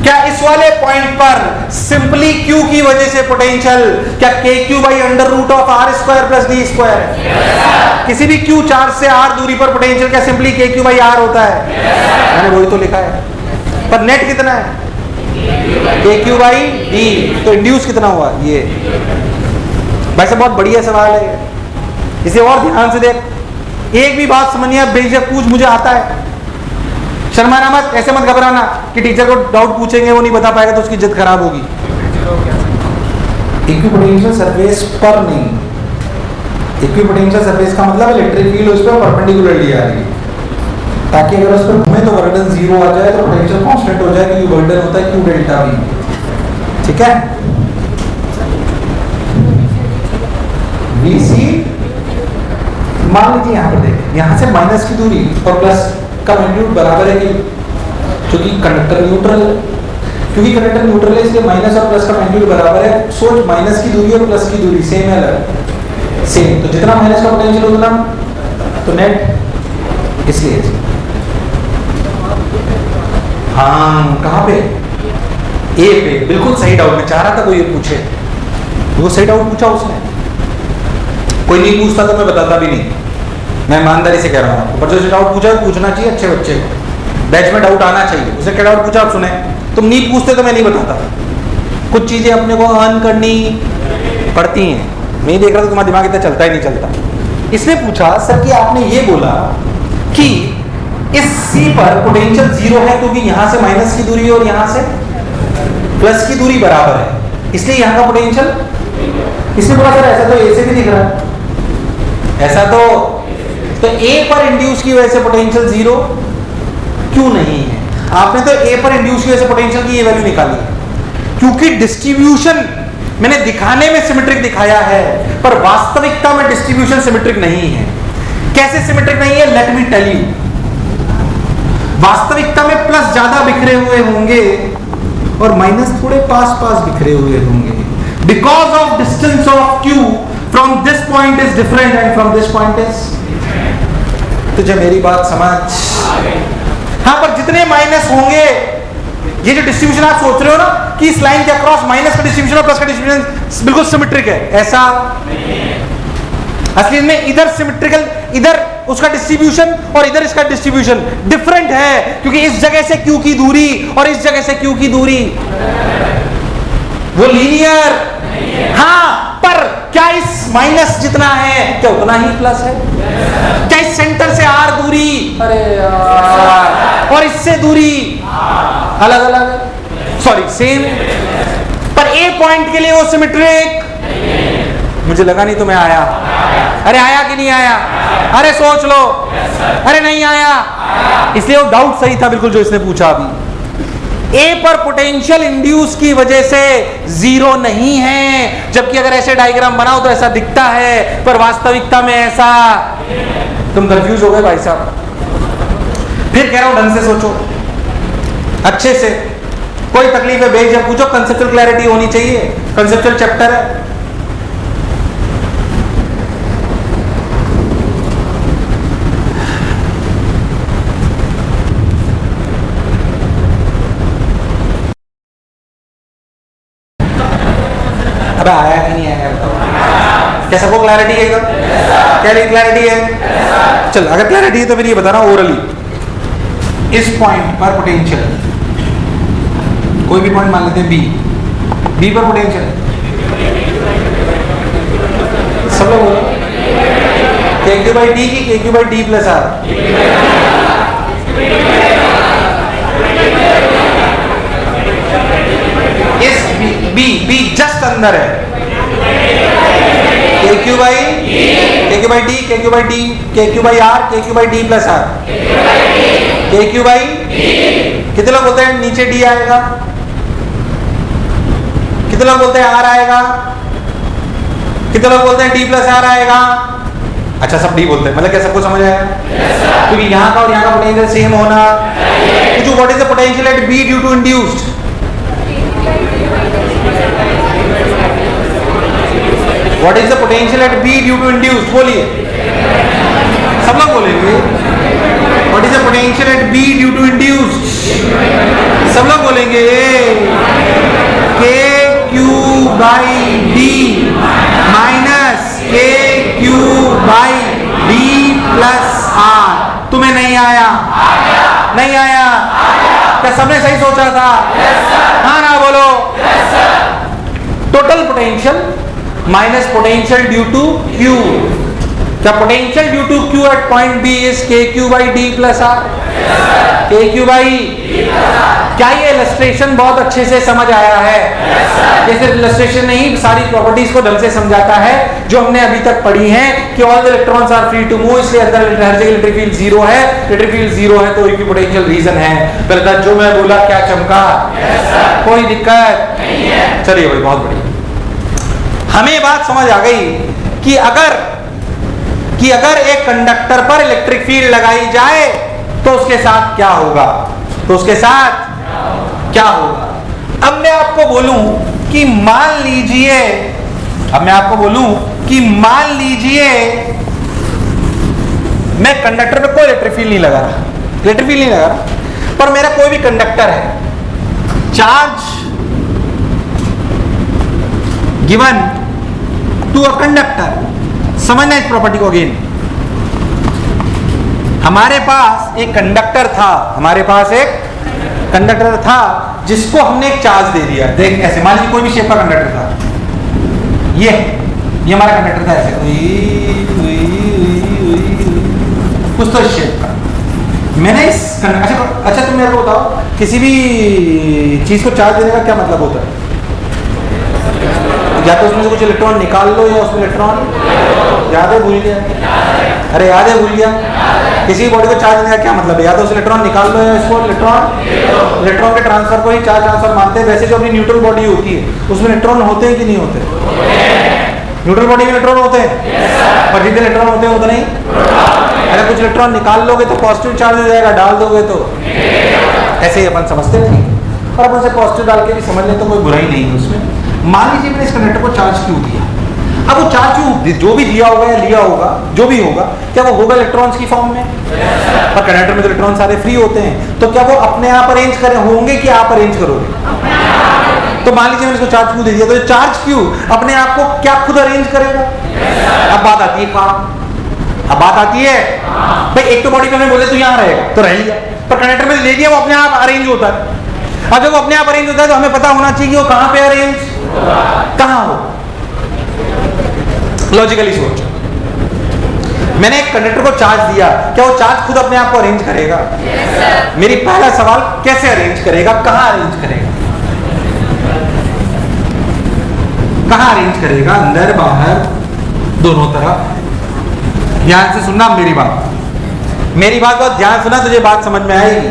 क्या इस वाले point पर simply Q की वजह से potential क्या K Q by under root of R square plus D square? किसी भी Q चार्ज से R दूरी पर पोटेंशियल क्या सिंपली के क्यू बाई आर होता है? मैंने वही तो लिखा है, पर नेट कितना है? K Q by D. तो इंड्यूस कितना हुआ? ये वैसे बहुत बढ़िया सवाल है, इसे और ध्यान से देख। एक भी बात समझनी है बेझिझक पूछ, मुझे आता है। शर्माना मत, ऐसे मत घबराना कि टीचर को डाउट पूछेंगे वो नहीं बता पाएगा तो उसकी इज्जत खराब होगी। इक्विपोटेंशियल सरफेस पर नहीं, इक्विपोटेंशियल सरफेस का मतलब इलेक्ट्रिक फील्ड उस पर परपेंडिकुलरली आ रही है, ताकि अगर उस पर घूमे तो वर्डन जीरो आ जाए तो पोटेंशियल कांस्टेंट हो जाए, क्योंकि वर्डन होता है क्यू डेल्टा वी। ठीक है, VC मान लीजिए यहाँ पर देखें, यहाँ से माइनस की दूरी और प्लस का मैग्नीट्यूड बराबर है कि, क्योंकि कंडक्टर न्यूट्रल है, क्योंकि कंडक्टर न्यूट्रल है इसलिए माइनस और प्लस का मैग्नीट्यूड बराबर है। सोच माइनस की दूरी और प्लस की दूरी सेम है, अलग सेम, तो जितना माइनस का पोटेंशियल उतना तो नेट, इसलिए हाँ कहाँ पे? ए पे। बिल्कुल सही डाउट, मैं चाह रहा था कोई ये पूछे, वो सही डाउट पूछा उसने। कोई नहीं पूछता तो मैं बताता भी नहीं, मैं ईमानदारी से कह रहा हूँ। पर जो डाउट पूछा पूछना चाहिए अच्छे बच्चे को, बैच में डाउट आना चाहिए। उसे क्या डाउट पूछा आप सुने, तुम नहीं पूछते तो मैं नहीं बताता। कुछ चीजें अपने को अर्न करनी पड़ती हैं, मैं देख रहा था तुम्हारा दिमाग इतना चलता ही नहीं चलता। इसने पूछा सर कि आपने ये बोला कि इस सी पर पोटेंशियल जीरो है क्योंकि यहाँ से माइनस की दूरी और यहाँ से प्लस की दूरी बराबर है, इसलिए यहाँ का पोटेंशियल। इसने बोला सर ऐसा तो ए से भी दिख रहा है, ऐसा तो ए पर इंड्यूस की वजह से पोटेंशियल जीरो क्यों नहीं है? आपने तो ए पर इंड्यूस की वजह से पोटेंशियल की ये वैल्यू निकाली, क्योंकि डिस्ट्रीब्यूशन मैंने दिखाने में सिमेट्रिक दिखाया है, पर वास्तविकता में डिस्ट्रीब्यूशन सिमेट्रिक नहीं है। कैसे सिमेट्रिक नहीं है? Let me tell you. वास्तविकता में प्लस ज्यादा बिखरे हुए होंगे और माइनस थोड़े पास पास बिखरे हुए होंगे, because of distance of Q from this point is different and from this point is. तुझे मेरी बात समझ? हाँ, पर जितने माइनस होंगे, ये जो डिस्ट्रीब्यूशन आप सोच रहे हो ना कि इस लाइन के अक्रॉस माइनस का डिस्ट्रीब्यूशन और प्लस का डिस्ट्रीब्यूशन बिल्कुल सिमेट्रिक है, ऐसा असली में इधर सिमेट्रिकल, इधर उसका डिस्ट्रीब्यूशन और इधर इसका डिस्ट्रीब्यूशन डिफरेंट है, क्योंकि इस जगह से क्यू की दूरी और इस जगह से क्यू की दूरी वो लीनियर। हाँ, पर क्या इस माइनस जितना है क्या उतना ही प्लस है? क्या इस सेंटर से आर दूरी, अरे यार, और इससे दूरी अलग अलग, सॉरी सेम, पर ए पॉइंट के लिए वो सिमेट्रिक? मुझे लगा नहीं तो मैं आया। अरे आया कि नहीं आया? अरे सोच लो। अरे नहीं आया, इसलिए वो डाउट सही था बिल्कुल जो इसने पूछा अभी। ए पर पोटेंशियल इंड्यूस की वजह से जीरो नहीं है, जबकि अगर ऐसे डायग्राम बनाओ तो ऐसा दिखता है, पर वास्तविकता में ऐसा। तुम कंफ्यूज हो गए भाई साहब? फिर कह रहा हूं ढंग से सोचो, अच्छे से, कोई तकलीफ है बेझिझक पूछो, कंसेप्चुअल क्लैरिटी होनी चाहिए, कंसेप्चुअल चैप्टर है। अबे आया कि नहीं आया बताओ? क्या सबको क्लैरिटी है? क्या क्लैरिटी है? चल, अगर क्लैरिटी है तो फिर ये बता रहा हूं ओरली। इस पॉइंट पर पोटेंशियल, कोई भी पॉइंट मान लेते हैं बी पर पोटेंशियल, सब लोग बोलो के क्यू बाई डी की K Q by D plus R. इस बी जस्ट अंदर है, K Q by D, K Q by D, K Q by R, K Q by D plus R, K Q by. कितने लोग बोलते हैं नीचे D आएगा? कितने लोग बोलते हैं आर आएगा? कितने लोग बोलते हैं डी प्लस आर आएगा? अच्छा, सब डी बोलते हैं, मतलब क्या सबको समझ आया? क्योंकि यहाँ का और यहाँ का पोटेंशियल सेम होना। तो what is the potential at B due to induced? What is the potential at B due to induced? बोलिए, सब लोग बोलेंगे। What is the potential at B due to induced? सब लोग बोलेंगे K Q by D minus K Q by D plus R. तुम्हें नहीं आया? नहीं आया? क्या सबने सही सोचा था? हाँ ना बोलो। Total potential minus potential due to Q. क्या potential due to Q at point B is K Q by D plus R? K Q by. क्या ये इलस्ट्रेशन बहुत अच्छे से समझ आया है? ये सिर्फ इलस्ट्रेशन नहीं, सारी प्रॉपर्टीज को ढंग से समझाता है जो हमने अभी तक पढ़ी हैं कि all the electrons are free to move, इसलिए अंदर हर जगह इलेक्ट्रिक फील्ड जीरो है। इलेक्ट्रिक फील्ड जीरो है तो इक्विपोटेंशियल रीजन है। पहले जो मैं बोला क्या चमका? कोई दिक्कत नहीं है। चलिए भाई, बहुत बढ़िया। हमें बात समझ आ गई कि अगर एक कंडक्टर पर इलेक्ट्रिक फील्ड लगाई जाए तो उसके साथ क्या होगा? तो उसके साथ क्या होगा? अब मैं आपको बोलूं कि मान लीजिए मैं कंडक्टर पे कोई इलेक्ट्रिक फील्ड नहीं लगा रहा, पर मेरा कोई भी कंडक्टर है, charge given to a conductor. समझना इस प्रॉपर्टी को अगेन। हमारे पास एक कंडक्टर था, जिसको हमने एक चार्ज दे दिया। देख ऐसे, मान लीजिए कोई भी शेप का कंडक्टर था, ये हमारा कंडक्टर था, ऐसे कुछ तो शेप का। मैंने इस अच्छा तुम मेरे को बताओ, किसी भी चीज को चार्ज देने का क्या मतलब होता है? या तो उसमें से कुछ इलेक्ट्रॉन निकाल लो या उसमें इलेक्ट्रॉन याद है भूल गया? अरे याद है भूल गया? किसी बॉडी को चार्ज देने का क्या मतलब है? या तो उसे इलेक्ट्रॉन निकाल लो या इसको इलेक्ट्रॉन के ट्रांसफर को ही चार्ज ट्रांसफर मानते हैं। वैसे जो अपनी न्यूट्रल बॉडी होती है उसमें इलेक्ट्रॉन होते हैं कि नहीं होते? न्यूट्रल बॉडी में इलेक्ट्रॉन होते हैं, पर जितने इलेक्ट्रॉन होते हैं उतने ही। अगर कुछ इलेक्ट्रॉन निकाल लोगे तो पॉजिटिव चार्ज हो जाएगा, डाल दोगे तो ऐसे ही अपन समझते थे। और अपन उसे पॉजिटिव डाल के भी समझ लें तो कोई बुराई नहीं है उसमें। मान लीजिए मैंने इस कंडक्टर को चार्ज क्यों दिया? अब वो चार्ज जो भी दिया होगा या लिया होगा, जो भी होगा, क्या वो होगा इलेक्ट्रॉन्स की फॉर्म में? पर कंडक्टर में तो इलेक्ट्रॉन सारे फ्री होते हैं, तो क्या वो अपने आप अरेंज करे होंगे कि आप अरेंज करोगे? तो मान लीजिए मैंने इसको चार्ज क्यों दे दिया, तो चार्ज क्यों अपने आप को क्या खुद अरेंज करेगा? अब बात आती है काम। अब बात आती है भाई, एक तो बॉडी पे हमें बोले तो यहाँ रहेगा तो रह लिया, पर कंडक्टर में ले लिया वो अपने आप अरेंज होता है। अब जब वो अपने आप अरेंज होता है तो हमें पता होना चाहिए कि वो कहां पे अरेंज, कहां हो। लॉजिकली सोचो, मैंने एक कंडक्टर को चार्ज दिया, क्या वो चार्ज खुद अपने आप को अरेंज करेगा? मेरी पहला सवाल, कैसे अरेंज करेगा? कहां अरेंज करेगा? कहां अरेंज करेगा? अंदर बाहर दोनों तरफ। ध्यान से सुनना मेरी बात बहुत ध्यान सुना, तुझे बात समझ में आएगी।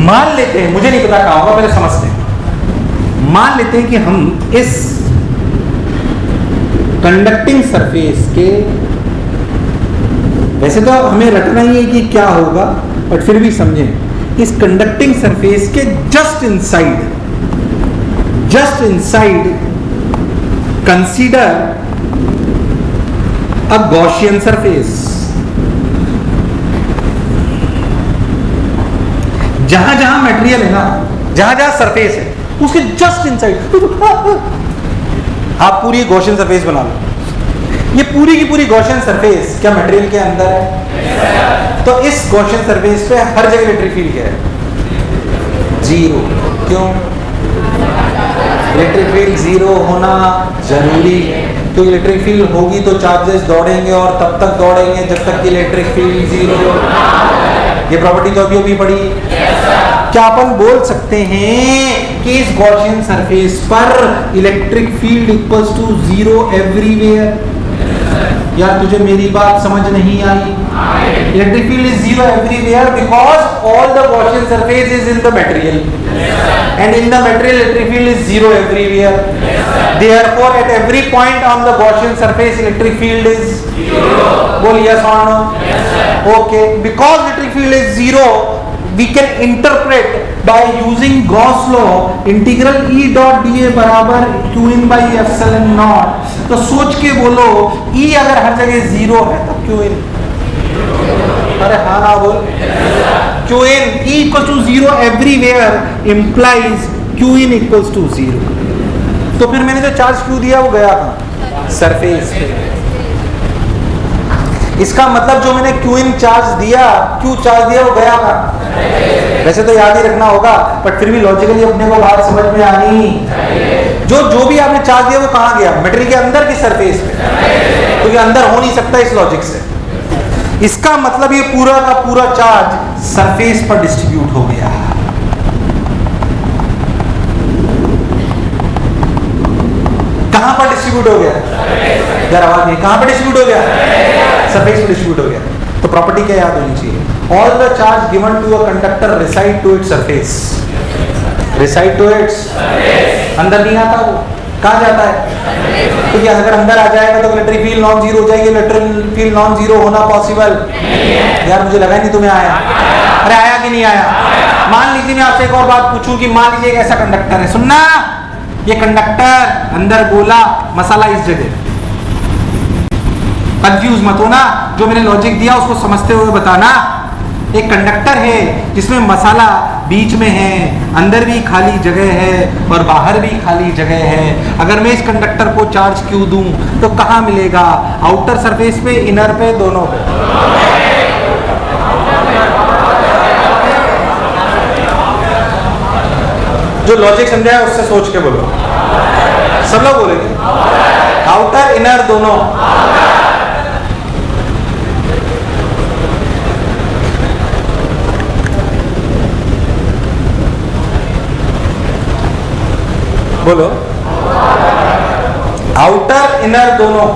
मान लेते हैं, मुझे नहीं पता कहां होगा, पहले समझते हैं। मान लेते हैं कि हम इस कंडक्टिंग सरफेस के, वैसे तो हमें रटना ही है कि क्या होगा, बट फिर भी समझें, इस कंडक्टिंग सरफेस के just inside consider a Gaussian surface. जहां जहां मटेरियल है ना, जहां जहां सरफेस है, उसके जस्ट इनसाइड आप पूरी गॉसियन सरफेस बना लो। ये पूरी की पूरी गॉसियन सरफेस क्या मटेरियल के अंदर है? तो इस गॉसियन सरफेस पे हर जगह इलेक्ट्रिक फील्ड क्या है? जीरो। क्यों? इलेक्ट्रिक फील्ड जीरो होना जरूरी है, तो इलेक्ट्रिक फील्ड होगी तो चार्जेस दौड़ेंगे और तब तक दौड़ेंगे जब तक कि इलेक्ट्रिक फील्ड जीरो। ये प्रॉपर्टी तो अभी पढ़ी। क्या अपन बोल सकते हैं कि इस गॉसियन सरफेस पर electric field equals to zero everywhere? या तुझे मेरी बात समझ नहीं आई? Electric field is zero everywhere because all the Gaussian surface is in the material. And in the material electric field is zero everywhere. Therefore at every point on the Gaussian surface electric field is zero. Bol yes or no? Okay. Because electric field is zero, we can interpret by using Gauss law integral E dot dA बराबर q in by epsilon naught. तो सोच के बोलो E अगर हर जगह zero है तो q in, अरे हाँ ना बोल, q in E equals to zero everywhere implies q in equals to zero. तो फिर मैंने जो चार्ज q दिया वो गया था सरफेस पे। इसका मतलब जो मैंने q in चार्ज दिया, q चार्ज दिया वो गया था। वैसे तो याद ही रखना होगा बट फिर भी लॉजिकली अपने को बात समझ में आनी, जो भी आपने चार्ज दिया वो कहाँ गया, मटेरियल के अंदर की सरफेस पे, क्योंकि अंदर हो नहीं सकता इस लॉजिक से। इसका मतलब ये पूरा का पूरा चार्ज सरफेस पर डिस्ट्रीब्यूट हो गया। कहां पर डिस्ट्रीब्यूट हो गया, यार आवाज नहीं, कहां पर डिस्ट्रीब्यूट हो गया, सरफेस पर डिस्ट्रीब्यूट हो गया। तो प्रॉपर्टी क्या याद होनी चाहिए, all the charge given to a conductor reside to its surface, reside to its, अंदर नहीं आता वो, कहां जाता है, क्योंकि अगर अंदर आ जाएगा तो इलेक्ट्रिक फील्ड नॉन जीरो हो जाएगी। इलेक्ट्रिक फील्ड नॉन जीरो होना पॉसिबल, यार मुझे लगा नहीं तुम्हें आया, अरे आया कि नहीं आया। मान लीजिए मैं आपसे एक और बात पूछूं कि मान लीजिए एक ऐसा कंडक्टर है, सुनना, ये कंडक्टर अंदर गोला मसाला इस जगह, कंफ्यूज मत होना, जो मैंने लॉजिक दिया उसको समझते हुए बताना। एक कंडक्टर है जिसमें मसाला बीच में है, अंदर भी खाली जगह है और बाहर भी खाली जगह है। अगर मैं इस कंडक्टर को चार्ज क्यू दूं तो कहाँ मिलेगा, आउटर सरफेस पे, इनर पे, दोनों पे। जो लॉजिक समझा है उससे सोच के बोलो, सब लोग बोलेंगे आउटर इनर दोनों। बोलो आउटर इनर दोनों,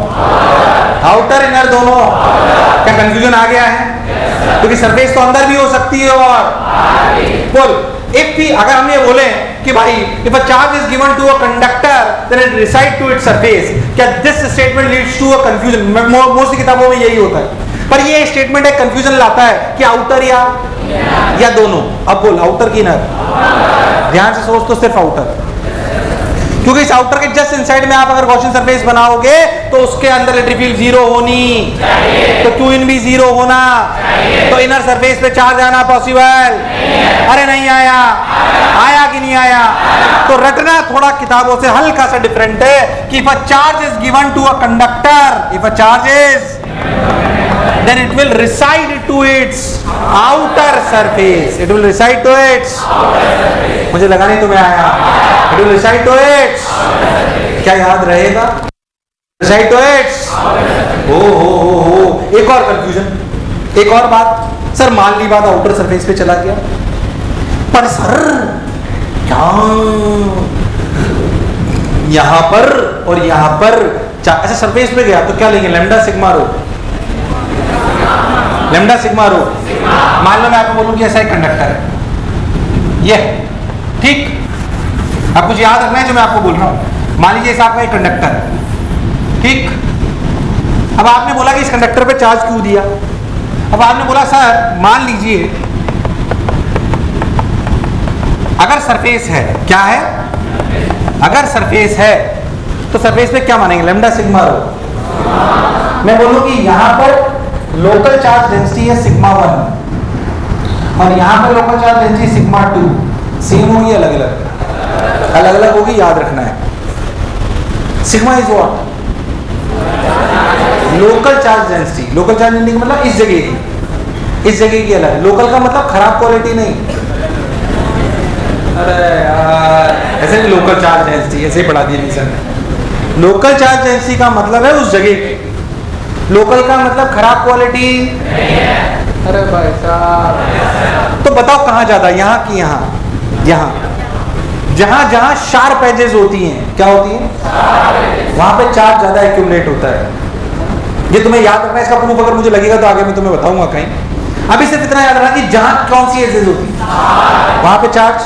आउटर इनर दोनों। क्या कंफ्यूजन आ गया है, क्योंकि सरफेस तो अंदर भी हो सकती है और बोल इफ भी, अगर हम ये बोले कि भाई if a charge is given to a conductor then it reside to its surface, क्या this statement leads to a confusion. Most किताबों में यही होता है, पर ये स्टेटमेंट एक कंफ्यूजन लाता है कि आउटर या दोनों। अब बोल आउटर की इनर, ध्यान से सोच तो सिर्फ आउटर, क्योंकि इस आउटर के जस्ट इनसाइड में आप अगर गॉसियन सरफेस बनाओगे तो उसके अंदर इलेक्ट्रिक फील्ड जीरो होनी, तो क्यू इन भी जीरो होना, तो इनर सरफेस पे चार्ज आना पॉसिबल। अरे नहीं आया, आया कि नहीं आया। तो रटना थोड़ा किताबों से हल्का सा डिफरेंट है कि if a charge is given to a conductor, if a charge is then it will reside to its outer surface, it will reside to its, मुझे लगा नहीं तुम्हें आया, it will reside to its, क्या याद रहेगा, reside to its। हो एक और कंफ्यूजन, एक और बात, सर मान ली बात आउटर सरफेस पे चला गया, पर सर क्या यहां पर और यहां पर ऐसे सरफेस पे गया तो क्या लेंगे, लैम्डा सिग्मा रो, लैम्डा सिग्मा रो। मान लो मैं आपको बोलूं कि ऐसा एक कंडक्टर है, ये ठीक, अब कुछ याद रखना है जो मैं आपको बोल रहा हूं। मान लीजिए ऐसा आपका एक कंडक्टर है, ठीक। अब आपने बोला कि इस कंडक्टर पे चार्ज क्यों दिया। अब आपने बोला सर मान लीजिए अगर सरफेस है, क्या है, अगर सरफेस है तो सरफेस पे क्या मानेंगे, लैम्डा सिग्मा रो। मैं बोलूं कि यहां पर लोकल चार्ज डेंसिटी है सिग्मा 1 और यहाँ पर local charge density sigma 2, same होगी अलग अलग, अलग अलग होगी, याद रखना है। Sigma is what, local charge density, local charge density मतलब इस जगह की, इस जगह की अलग, लोकल का मतलब खराब क्वालिटी नहीं। अरे यार ऐसे भी लोकल चार्ज डेंसिटी ऐसे ही पढ़ा दिया रीजन में। लोकल चार्ज डेंसिटी का मतलब है उस जगह की, लोकल का मतलब खराब क्वालिटी। अरे भाई साहब, तो बताओ कहाँ ज्यादा, यहाँ की यहाँ, यहाँ जहाँ जहाँ शार्प एजेस होती हैं, क्या होती हैं, वहां पे चार्ज ज्यादा एक्यूमुलेट होता है। ये तुम्हें याद रखना है, इसका प्रूफ अगर मुझे लगेगा तो आगे मैं तुम्हें बताऊंगा कहीं। अभी सिर्फ इतना याद रखना कि जहां कौन सी एजेस होती है वहां पे चार्ज।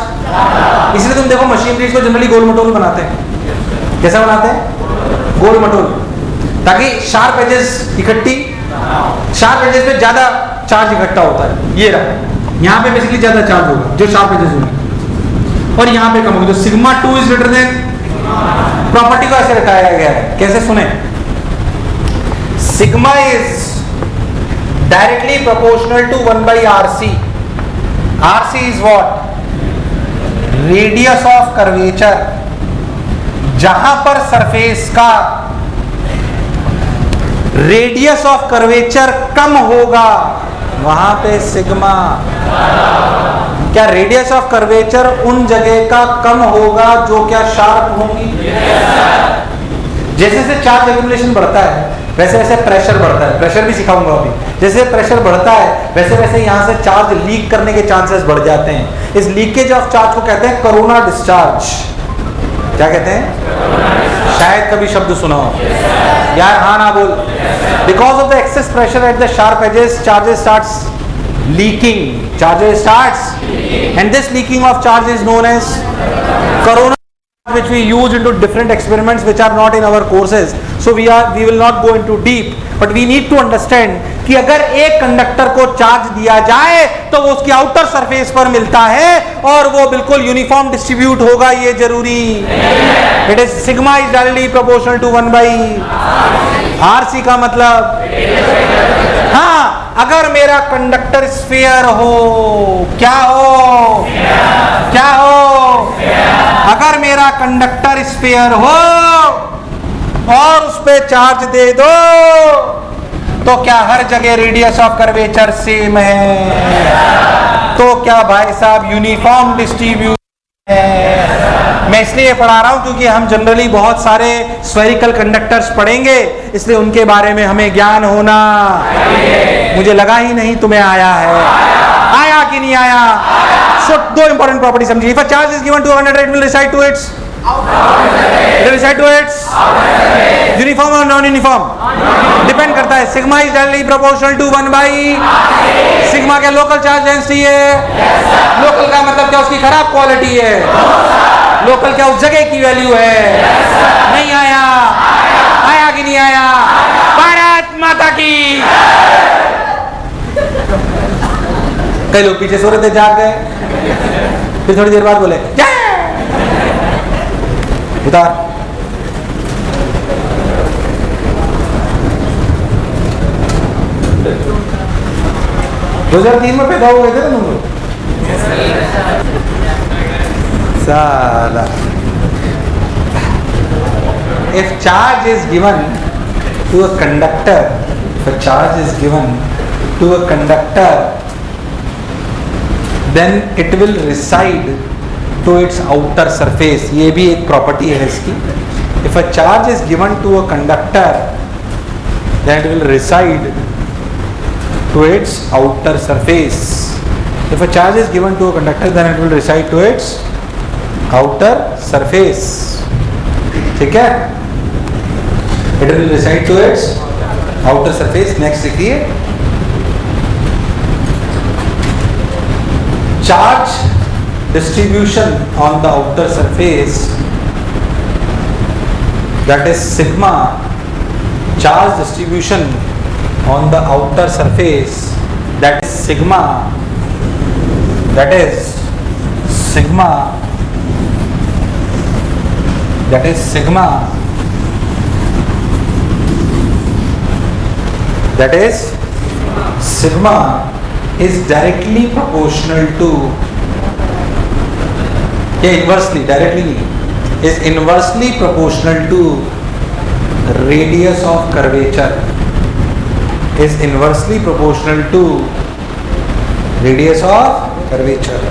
इसलिए तुम देखो मशीनरीज को जनरली गोल मटोल बनाते हैं। कैसा बनाते हैं? गोल मटोल, ताकि शार्प एजेस इकट्ठी, शार्प एजेस पे ज्यादा चार्ज इकट्ठा होता है। ये रहा, यहाँ पे बेसिकली ज्यादा चार्ज होगा जो शार्प एजेस होंगे, और यहाँ पे कम होगा। जो sigma 2 is greater than, property को ऐसे रखाया गया है, कैसे सुने? Sigma is directly proportional to 1 by RC. RC is what? Radius of curvature. जहां पर सरफेस का रेडियस ऑफ कर्वेचर कम होगा वहां पे सिग्मा। क्या रेडियस ऑफ कर्वेचर उन जगह का कम होगा जो क्या शार्प होंगी? जैसे जैसे चार्ज एक्यूमुलेशन बढ़ता है वैसे वैसे प्रेशर बढ़ता है। प्रेशर भी सिखाऊंगा अभी। जैसे प्रेशर बढ़ता है वैसे वैसे यहाँ से चार्ज लीक करने के चांसेस बढ़ जाते हैं। इस लीकेज ऑफ चार्ज को कहते हैं कोरोना डिस्चार्ज। क्या कहते हैं? शायद कभी शब्द सुना हो यार, हाँ ना बोल। Because of the excess pressure at the sharp edges charges starts leaking, charges starts, and this leaking of charge is known as corona, which we use into different experiments which are not in our courses, so we will not go into deep, but we need to understand कि अगर एक conductor को charge दिया जाए तो वो उसकी outer surface पर मिलता है और वो बिल्कुल यूनिफॉर्म डिस्ट्रीब्यूट होगा, ये जरूरी। It is sigma is directly proportional to 1 by RC का मतलब, हाँ, अगर मेरा कंडक्टर स्फीयर हो, क्या हो? क्या हो? अगर मेरा कंडक्टर स्फीयर हो और उस पे चार्ज दे दो तो क्या हर जगह रेडियस ऑफ कर्वेचर सेम है? तो क्या भाई साहब यूनिफॉर्म डिस्ट्रीब्यूट है? मैं इसलिए पढ़ा रहा हूं क्योंकि हम जनरली बहुत सारे स्फेरिकल कंडक्टर्स पढ़ेंगे, इसलिए उनके बारे में हमें ज्ञान होना। मुझे लगा ही नहीं तुम्हें आया है। आया कि नहीं आया? So दो इंपॉर्टेंट प्रॉपर्टी समझिए। If a charge is given to a conductor, it will recede to its it will recede to its uniform or non-uniform, depend करता है। Sigma is directly proportional to 1 by sigma क्या local charge density है? Local का मतलब क्या? उसकी खराब quality है। लोकल क्या? उस जगह की वैल्यू है। नहीं आया? आया कि नहीं आया? भारत माता की। कई लोग पीछे सो रहे थे, जाग गए, फिर थोड़ी देर बाद बोले उतार। 2003 में पैदा हो गए थे ना तुम लोग? साला। If charge is given to a conductor, if a charge is given to a conductor, then it will reside to its outer surface. ये भी एक प्रॉपर्टी है इसकी। If a charge is given to a conductor, then it will reside to its outer surface. If a charge is given to a conductor, then it will reside to its outer surface. ठीक है? It will reside to its outer surface. Next देखिए, charge distribution on the outer surface, that is sigma. Charge distribution on the outer surface, that is sigma, that is sigma, that is sigma, that is sigma is directly proportional to, या inversely, directly नहीं, is inversely proportional to radius of curvature, is inversely proportional to radius of curvature.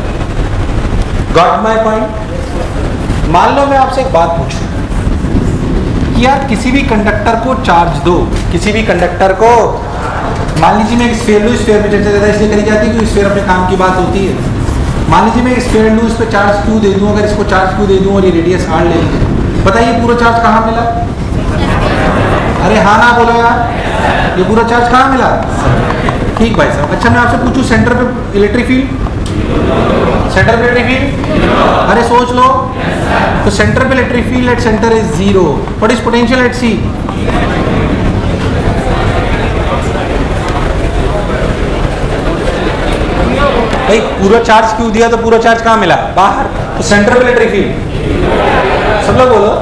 Got my point? मान लो मैं आपसे एक बात पूछूं कि यार किसी भी कंडक्टर को चार्ज दो, किसी भी कंडक्टर को, मान लीजिए मैं एक स्फीयर लूँ, स्फीयर में चर्चा ज़्यादा इसलिए करी जाती है क्योंकि स्फीयर अपने काम की बात होती है। मान लीजिए मैं एक स्फीयर लूँ, इस पर चार्ज Q दे दूँ, अगर इसको चार्ज Q दे दूँ और ये रेडियस R ले लूँ, बताइए पूरा चार्ज कहाँ मिला? अरे हाँ ना बोलो यार, ये पूरा चार्ज कहाँ मिला? ठीक भाई साहब। अच्छा मैं आपसे पूछूं, सेंटर पे इलेक्ट्रिक फील्ड, सेंटर पे इलेक्ट्रिक फील्ड, अरे सोच लो। तो सेंटर पे electric field at centre is zero, what is potential at C? भाई पूरा चार्ज क्यों दिया, तो पूरा चार्ज कहाँ मिला? बाहर। तो सेंटर पे इलेक्ट्रिक फील्ड, सब लोग बोलो,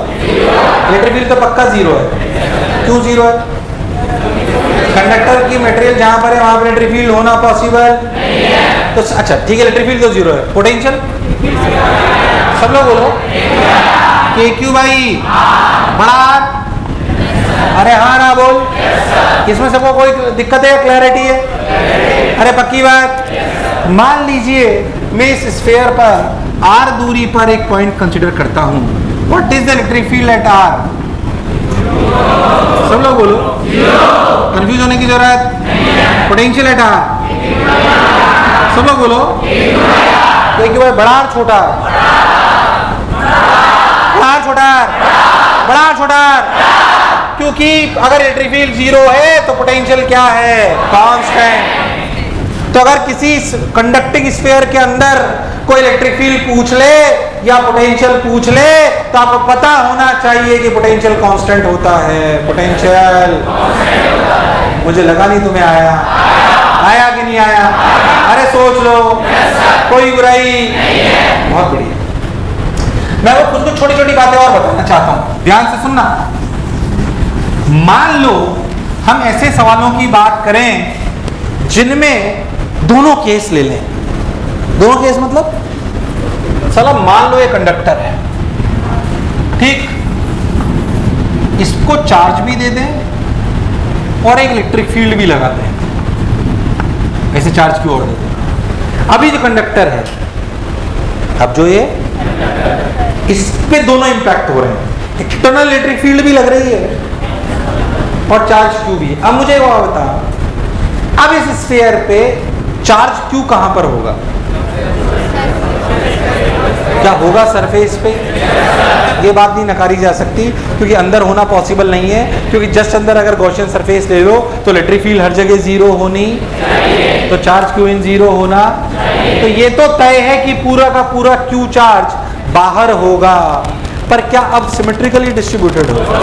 इलेक्ट्रिक फील्ड तो पक्का जीरो है। क्यों जीरो है? कंडक्टर की मटेरियल जहां पर है वहां पर इलेक्ट्रिक फील्ड होना पॉसिबल नहीं है। तो अच्छा ठीक है, इलेक्ट्रिक फील्ड तो जीरो है। पोटेंशियल सब लोग बोलो, के क्यू भाई बड़ा, अरे हाँ ना बोल, इसमें सबको कोई दिक्कत है, क्लैरिटी है? अरे पक्की बात। मान लीजिए मैं इस स्फीयर पर r दूरी पर एक पॉइंट कंसीडर करता हूं, what is the electric field eight r? सब लोग बोलो, कंफ्यूज होने की जरूरत। पोटेंशियल एट r, सब लोग बोलो, देखिए भाई बड़ा और छोटा, बड़ा और छोटा, बड़ा और छोटा, क्योंकि अगर इलेक्ट्रिक फील्ड जीरो है तो पोटेंशियल क्या है? कांस्टेंट। तो अगर किसी कंडक्टिंग स्फीयर के अंदर कोई इलेक्ट्रिक फील्ड पूछ ले या पोटेंशियल पूछ ले तो आपको पता होना चाहिए कि पोटेंशियल कांस्टेंट होता है। पोटेंशियल, मुझे लगा नहीं तुम्हें आया, आया कि नहीं आया? अरे सोच लो, कोई बुराई, बहुत बढ़िया। मैं वो कुछ कुछ छोटी छोटी बातें और बताना चाहता हूं, ध्यान से सुनना। मान लो हम ऐसे सवालों की बात करें जिनमें दोनों केस ले लें। दोनों केस मतलब, चलो मान लो ये कंडक्टर है, ठीक, इसको चार्ज भी दे दें और एक इलेक्ट्रिक फील्ड भी लगा दें, ऐसे चार्ज की ओर दे दें। अभी जो कंडक्टर है, अब जो ये इस पे दोनों इंपैक्ट हो रहे हैं, एक्सटर्नल इलेक्ट्रिक फील्ड भी लग रही है और चार्ज क्यू भी। अब मुझे वो बता, अब इस स्फीयर पे चार्ज क्यू कहां पर होगा? क्या होगा? सरफेस पे। ये बात नहीं नकारी जा सकती क्योंकि अंदर होना पॉसिबल नहीं है, क्योंकि जस्ट अंदर अगर गॉसियन सरफेस ले लो तो इलेक्ट्रिक फील्ड हर जगह जीरो होनी, तो चार्ज क्यू इन जीरो होना। तो ये तो तय है कि पूरा का पूरा क्यू चार्ज बाहर होगा, पर क्या अब सिमेट्रिकली डिस्ट्रीब्यूटेड होगा?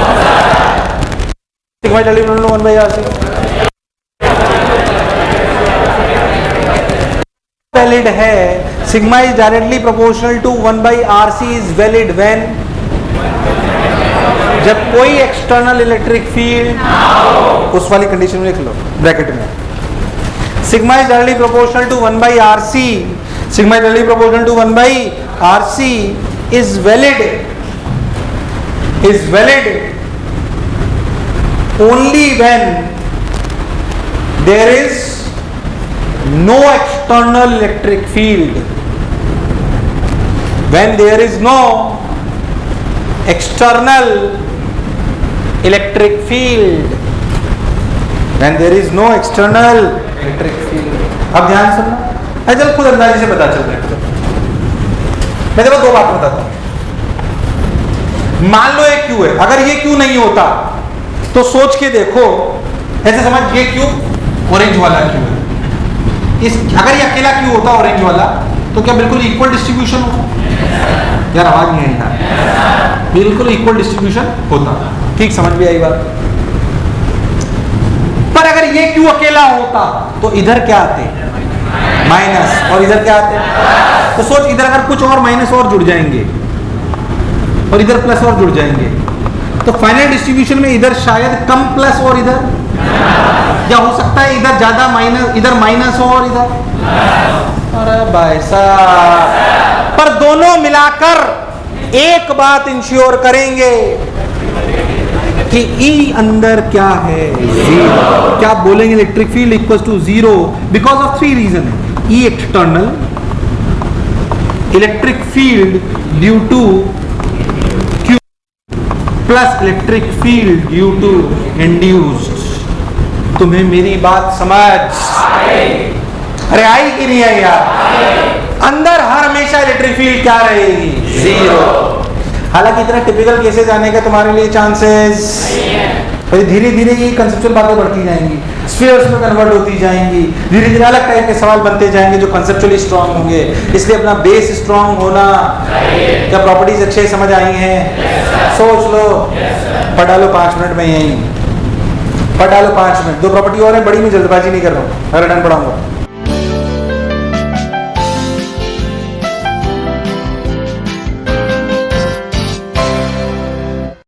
वैलिड है, sigma is directly proportional to 1/RC is valid when, जब कोई एक्सटर्नल इलेक्ट्रिक फील्ड, उस वाली कंडीशन में लिख लो ब्रैकेट में, sigma is directly proportional to 1/RC, sigma is directly proportional to 1/RC is valid only when there is no external electric field. When there is no external electric field. When there is no external electric field. अब ध्यान सुनना, चल खुद अंदाजे से पता चल रहा है। मैं देखो दो बात बताता हूं। मान लो ये क्यू है, अगर ये क्यू नहीं होता तो सोच के देखो, ऐसे समझ ये क्यू ऑरेंज वाला क्यू है, इस अगर ये अकेला क्यू होता ऑरेंज वाला तो क्या बिल्कुल इक्वल डिस्ट्रीब्यूशन होता? यार आवाज नहीं आई था, बिल्कुल इक्वल डिस्ट्रीब्यूशन होता। ठीक समझ भी आई बात। पर अगर ये क्यू अकेला होता तो इधर क्या आते? माइनस, और इधर क्या आते? तो सोच, इधर अगर कुछ और माइनस और जुड़ जाएंगे और इधर प्लस और जुड़ जाएंगे तो फाइनल डिस्ट्रीब्यूशन में इधर शायद कम प्लस और इधर, या हो सकता है इधर ज्यादा माइनस, इधर माइनस और इधर। अरे भाई साहब, पर दोनों मिलाकर एक बात इंश्योर करेंगे कि E अंदर क्या है? जीरो। क्या आप बोलेंगे electric field equal to zero? Because of 3 reason. E external, electric field due to plus electric field due to induced. तुम्हें मेरी बात समझ? अरे आई कि नहीं आई यार? अंदर हर हमेशा इलेक्ट्रिक फील्ड क्या रहेगी? जीरो। हालांकि इतने टिपिकल केसेस आने के तुम्हारे लिए चांसेस फिर धीरे धीरे ये कंसेप्चुअल बातें बढ़ती जाएंगी, स्फीयर्स में कन्वर्ट होती जाएंगी, धीरे धीरे अलग टाइप के सवाल बनते जाएंगे जो कंसेप्चुअली स्ट्रांग होंगे। इसलिए अपना बेस स्ट्रांग होना। क्या प्रॉपर्टीज अच्छे समझ आई हैं? सोच लो, पढ़ डालो 5 मिनट में, यही पढ़ डालो 5 मिनट। 2 प्रॉपर्टी और है, बड़ी में जल्दबाजी नहीं कर रहा हूँ, अगर डन पढ़ाऊंगा।